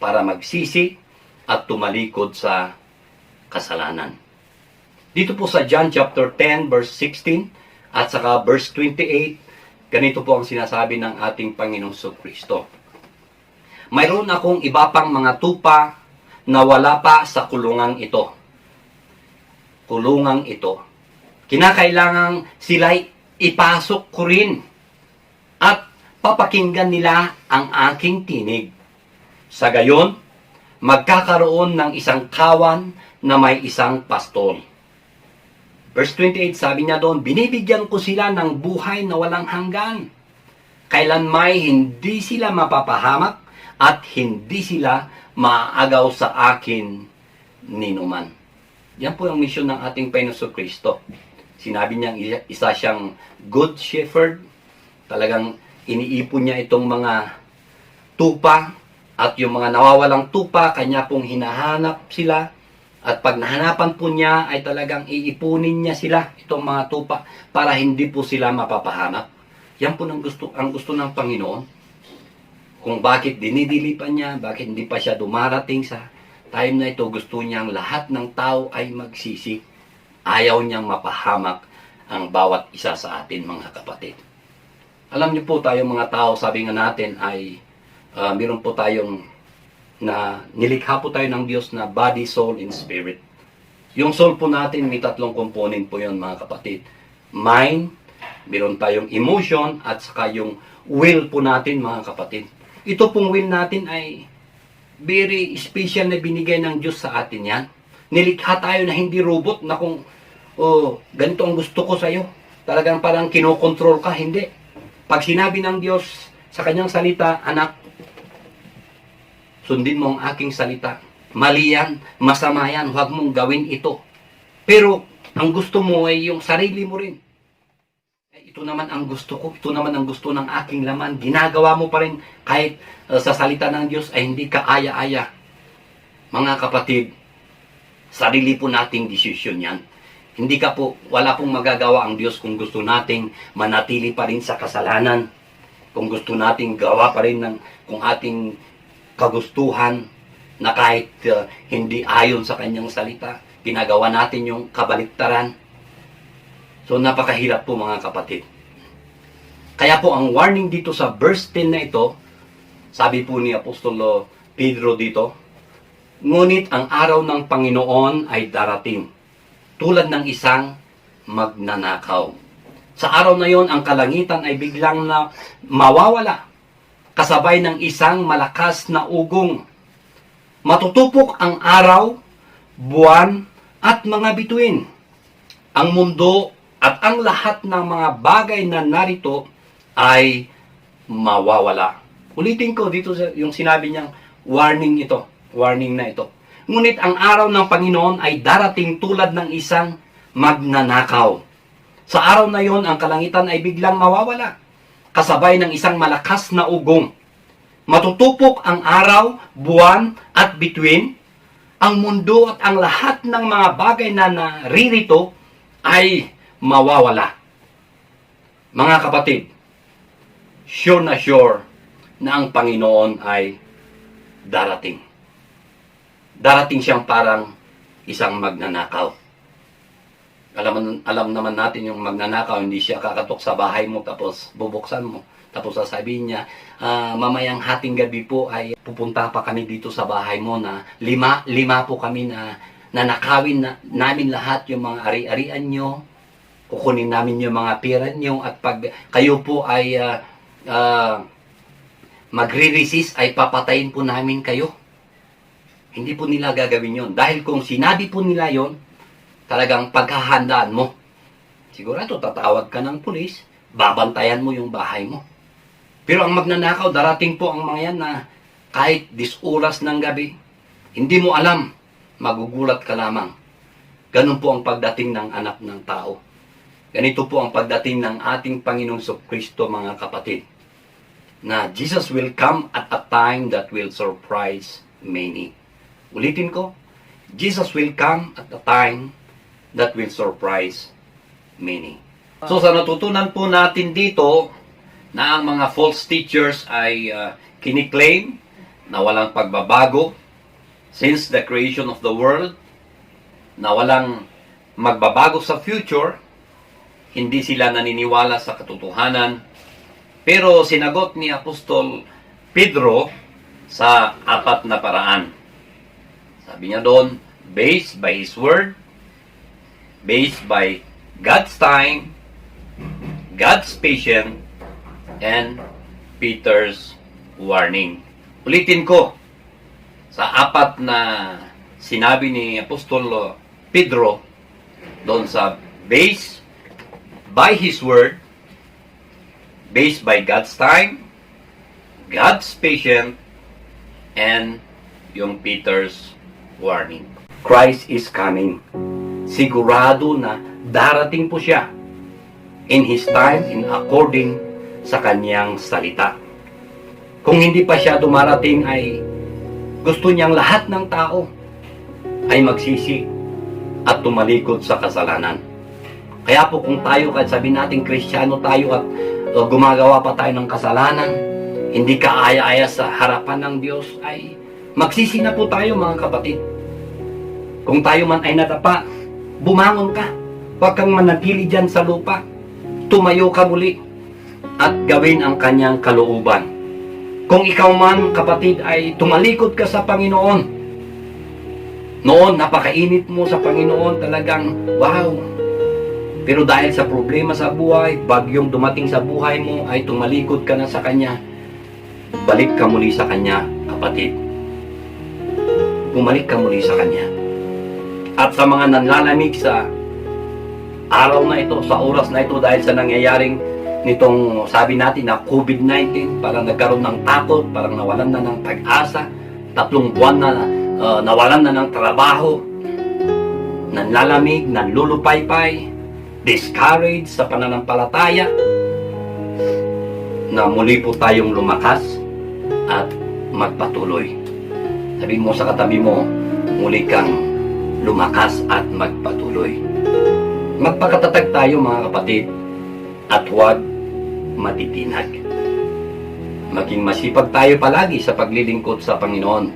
para magsisi at tumalikod sa kasalanan. Dito po sa John chapter 10 verse 16 at saka verse 28, ganito po ang sinasabi ng ating Panginoong Kristo. Mayroon akong iba pang mga tupa na wala pa sa kulungang ito. Kulungang ito. Kinakailangang sila'y ipasok ko rin at papakinggan nila ang aking tinig. Sa gayon, magkakaroon ng isang kawan na may isang pastol. Verse 28, sabi niya doon, binibigyan ko sila ng buhay na walang hanggan. Kailanmay hindi sila mapapahamak at hindi sila maaagaw sa akin ninuman. Yan po ang misyon ng ating Panginoon Kristo. Sinabi niyang isa siyang good shepherd. Talagang iniipon niya itong mga tupa at yung mga nawawalang tupa, kanya pong hinahanap sila. At pag nahanapan po niya, ay talagang iipunin niya sila, itong mga tupa, para hindi po sila mapapahamak. Yan po ang gusto ng Panginoon. Kung bakit dinidilipan niya, bakit hindi pa siya dumarating sa time na ito, gusto niyang lahat ng tao ay magsisi. Ayaw niyang mapahamak ang bawat isa sa atin, mga kapatid. Alam niyo po tayo mga tao, sabi nga natin ay meron po tayong nilikha po tayo ng Diyos na body, soul, and spirit. Yung soul po natin, may 3 component po yun, mga kapatid. Mind, meron tayong emotion, at saka yung will po natin, mga kapatid. ito pong will natin ay very special na binigay ng Diyos sa atin yan. Nilikha tayo na hindi robot na kung ganito ang gusto ko sa'yo. Talagang parang kinokontrol ka. Hindi. Pag sinabi ng Diyos sa kanyang salita, anak, sundin mo ang aking salita. Mali yan, masama yan, huwag mong gawin ito. Pero ang gusto mo ay yung sarili mo rin. Ito naman ang gusto ko, ito naman ang gusto ng aking laman. Ginagawa mo pa rin kahit sa salita ng Diyos ay hindi ka aya-aya. Mga kapatid, sarili po nating desisyon yan. Hindi ka po, wala pong magagawa ang Diyos kung gusto nating manatili pa rin sa kasalanan. Kung gusto nating gawa pa rin ng kung ating kagustuhan na kahit hindi ayon sa kanyang salita, ginagawa natin yung kabaliktaran. So napakahirap po mga kapatid. Kaya po ang warning dito sa verse 10 na ito, sabi po ni Apostolo Pedro dito, ngunit ang araw ng Panginoon ay darating, tulad ng isang magnanakaw. Sa araw na yon, ang kalangitan ay biglang na mawawala, kasabay ng isang malakas na ugong. Matutupok ang araw, buwan, at mga bituin. Ang mundo at ang lahat ng mga bagay na narito ay mawawala. Ulitin ko dito yung sinabi niyang warning na ito. Ngunit ang araw ng Panginoon ay darating tulad ng isang magnanakaw. Sa araw na yon, ang kalangitan ay biglang mawawala, kasabay ng isang malakas na ugong. Matutupok ang araw, buwan, at bituin. Ang mundo at ang lahat ng mga bagay na naririto ay mawawala. Mga kapatid, sure na ang Panginoon ay darating. Darating siyang parang isang magnanakaw. Alam naman natin yung magnanakaw, hindi siya kakatok sa bahay mo tapos bubuksan mo. Tapos sasabihin niya, mamayang hating gabi po ay pupunta pa kami dito sa bahay mo na lima po kami na nanakawin namin lahat yung mga ari-arian nyo. Kukunin namin yung mga pera nyo at pag kayo po ay magre-resist ay papatayin po namin kayo. Hindi po nila gagawin yon. Dahil kung sinabi po nila yon, talagang paghahandaan mo. Sigurado tatawag ka ng pulis, babantayan mo yung bahay mo. Pero ang magnanakaw, darating po ang mga yan na kahit 10 oras ng gabi, hindi mo alam, magugulat ka lamang. Ganun po ang pagdating ng anak ng tao. Ganito po ang pagdating ng ating Panginoong Kristo, mga kapatid. Na Jesus will come at a time that will surprise many. Ulitin ko, Jesus will come at a time that will surprise many. So sa natutunan po natin dito, na ang mga false teachers ay kiniklaim na walang pagbabago since the creation of the world, na walang magbabago sa future, hindi sila naniniwala sa katotohanan. Pero sinagot ni Apostol Pedro sa 4 na paraan. Sabi niya doon, based by His Word, based by God's time, God's patience, and Peter's warning. Ulitin ko, sa 4 na sinabi ni Apostol Pedro, doon sa based by His Word, based by God's time, God's patience, and yung Peter's warning. Christ is coming. Sigurado na darating po siya in His time, in according sa kanyang salita. Kung hindi pa siya dumarating ay gusto niyang lahat ng tao ay magsisi at tumalikod sa kasalanan. Kaya po kung tayo, kahit sabihin natin Kristiyano tayo at gumagawa pa tayo ng kasalanan, hindi ka aya-aya sa harapan ng Diyos, ay magsisi na po tayo, mga kapatid. Kung tayo man ay natapa, bumangon ka. Huwag kang manatili dyan sa lupa. Tumayo ka muli at gawin ang kanyang kalooban. Kung ikaw man, kapatid, ay tumalikod ka sa Panginoon, noon napakainit mo sa Panginoon, talagang wow. Pero dahil sa problema sa buhay, bagyong dumating sa buhay mo, ay tumalikod ka na sa Kanya, balik ka muli sa Kanya, kapatid. Bumalik ka muli sa Kanya. At sa mga nanlalamig sa araw na ito, sa oras na ito, dahil sa nangyayaring nitong sabi natin na COVID-19, parang nagkaroon ng takot, parang nawalan na ng pag-asa, 3 buwan na nawalan na ng trabaho, nanlalamig, nanlulupaypay, discouraged sa pananampalataya, na muli po tayong lumakas at magpatuloy. Sabihin mo sa katabi mo, muli kang lumakas at magpatuloy. Magpakatatag tayo mga kapatid at huwag matitinag. Maging masipag tayo palagi sa paglilingkod sa Panginoon.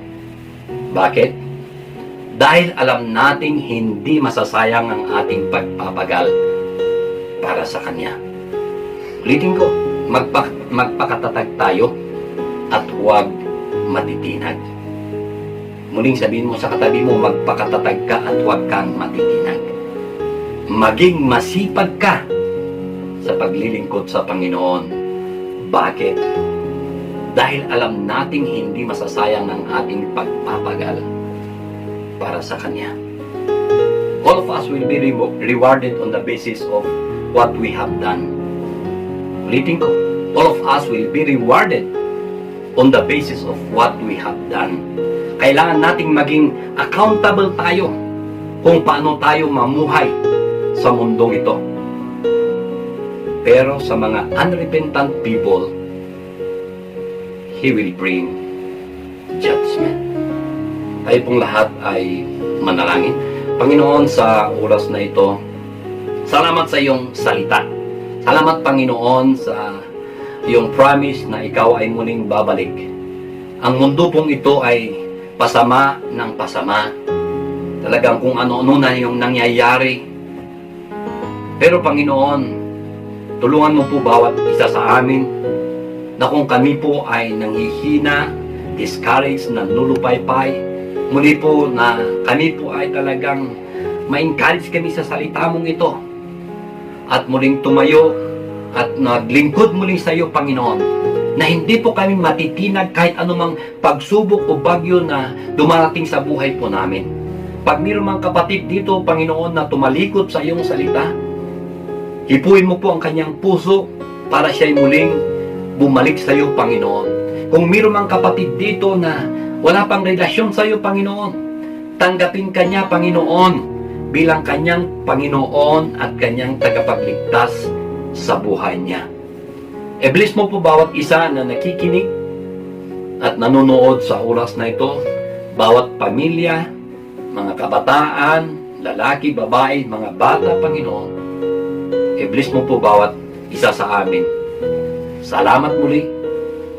Bakit? Dahil alam nating hindi masasayang ang ating pagpapagal para sa Kanya. Ulitin ko, magpakatatag tayo at huwag matitinag. Muling sabihin mo sa katabi mo, magpakatatag ka at huwag kang matitinag. Maging masipag ka sa paglilingkod sa Panginoon. Bakit? Dahil alam nating hindi masasayang ang ating pagpapagal para sa Kanya. All of us will be rewarded on the basis of what we have done. Ulitin ko, all of us will be rewarded on the basis of what we have done. Kailangan nating maging accountable tayo kung paano tayo mamuhay sa mundong ito. Pero sa mga unrepentant people, He will bring judgment. Tayo pong lahat ay manalangin. Panginoon, sa oras na ito, salamat sa iyong salita. Salamat, Panginoon, sa iyong promise na ikaw ay muling babalik. Ang mundo pong ito ay pasama ng pasama. Talagang kung ano-ano na yung nangyayari. Pero Panginoon, tulungan mo po bawat isa sa amin na kung kami po ay nanghihina, discouraged, nanlulupaypay, muli po na kami po ay talagang ma-encourage kami sa salita mong ito at muling tumayo at naglingkod muli sa iyo, Panginoon, na hindi po kami matitinag kahit anumang pagsubok o bagyo na dumarating sa buhay po namin. Pag mayroong mga kapatid dito, Panginoon, na tumalikod sa iyong salita, hipuin mo po ang kanyang puso para siya'y muling bumalik sa iyo, Panginoon. Kung mayroong mga kapatid dito na wala pang relasyon sa iyo, Panginoon, tanggapin kanya, Panginoon, bilang kanyang Panginoon at kanyang tagapagligtas sa buhay niya. I-bless mo po bawat isa na nakikinig at nanonood sa oras na ito, bawat pamilya, mga kabataan, lalaki, babae, mga bata, Panginoon. I-bless mo po bawat isa sa amin. Salamat muli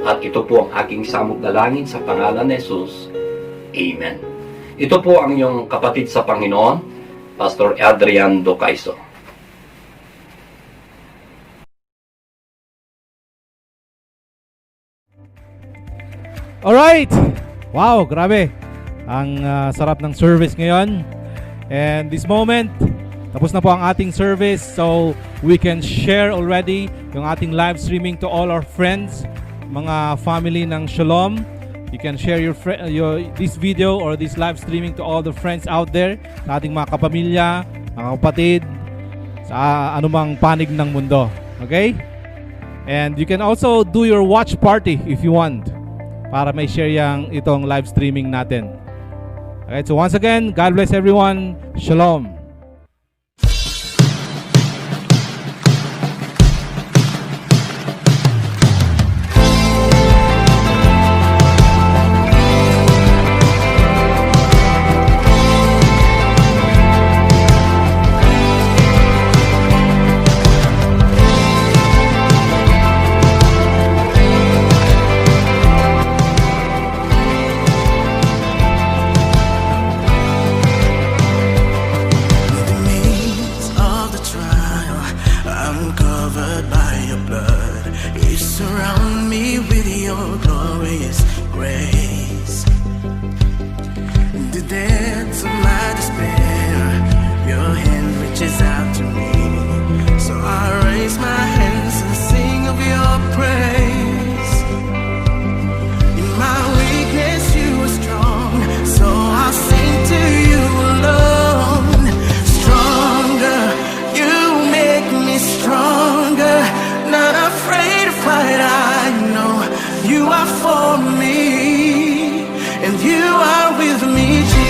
at ito po ang aking samot dalangin sa pangalan ni Jesus. Amen. Ito po ang iyong kapatid sa Panginoon, Pastor Adrian Docaiso. Alright! Wow, grabe. Ang sarap ng service ngayon. And this moment, tapos na po ang ating service. So, we can share already yung ating live streaming to all our friends, mga family ng Shalom. You can share this video or this live streaming to all the friends out there, sa ating mga kapamilya, mga kapatid, sa anumang panig ng mundo. Okay? And you can also do your watch party if you want, para may share itong live streaming natin. Okay, so once again, God bless everyone. Shalom. me, and you are with me, Jesus.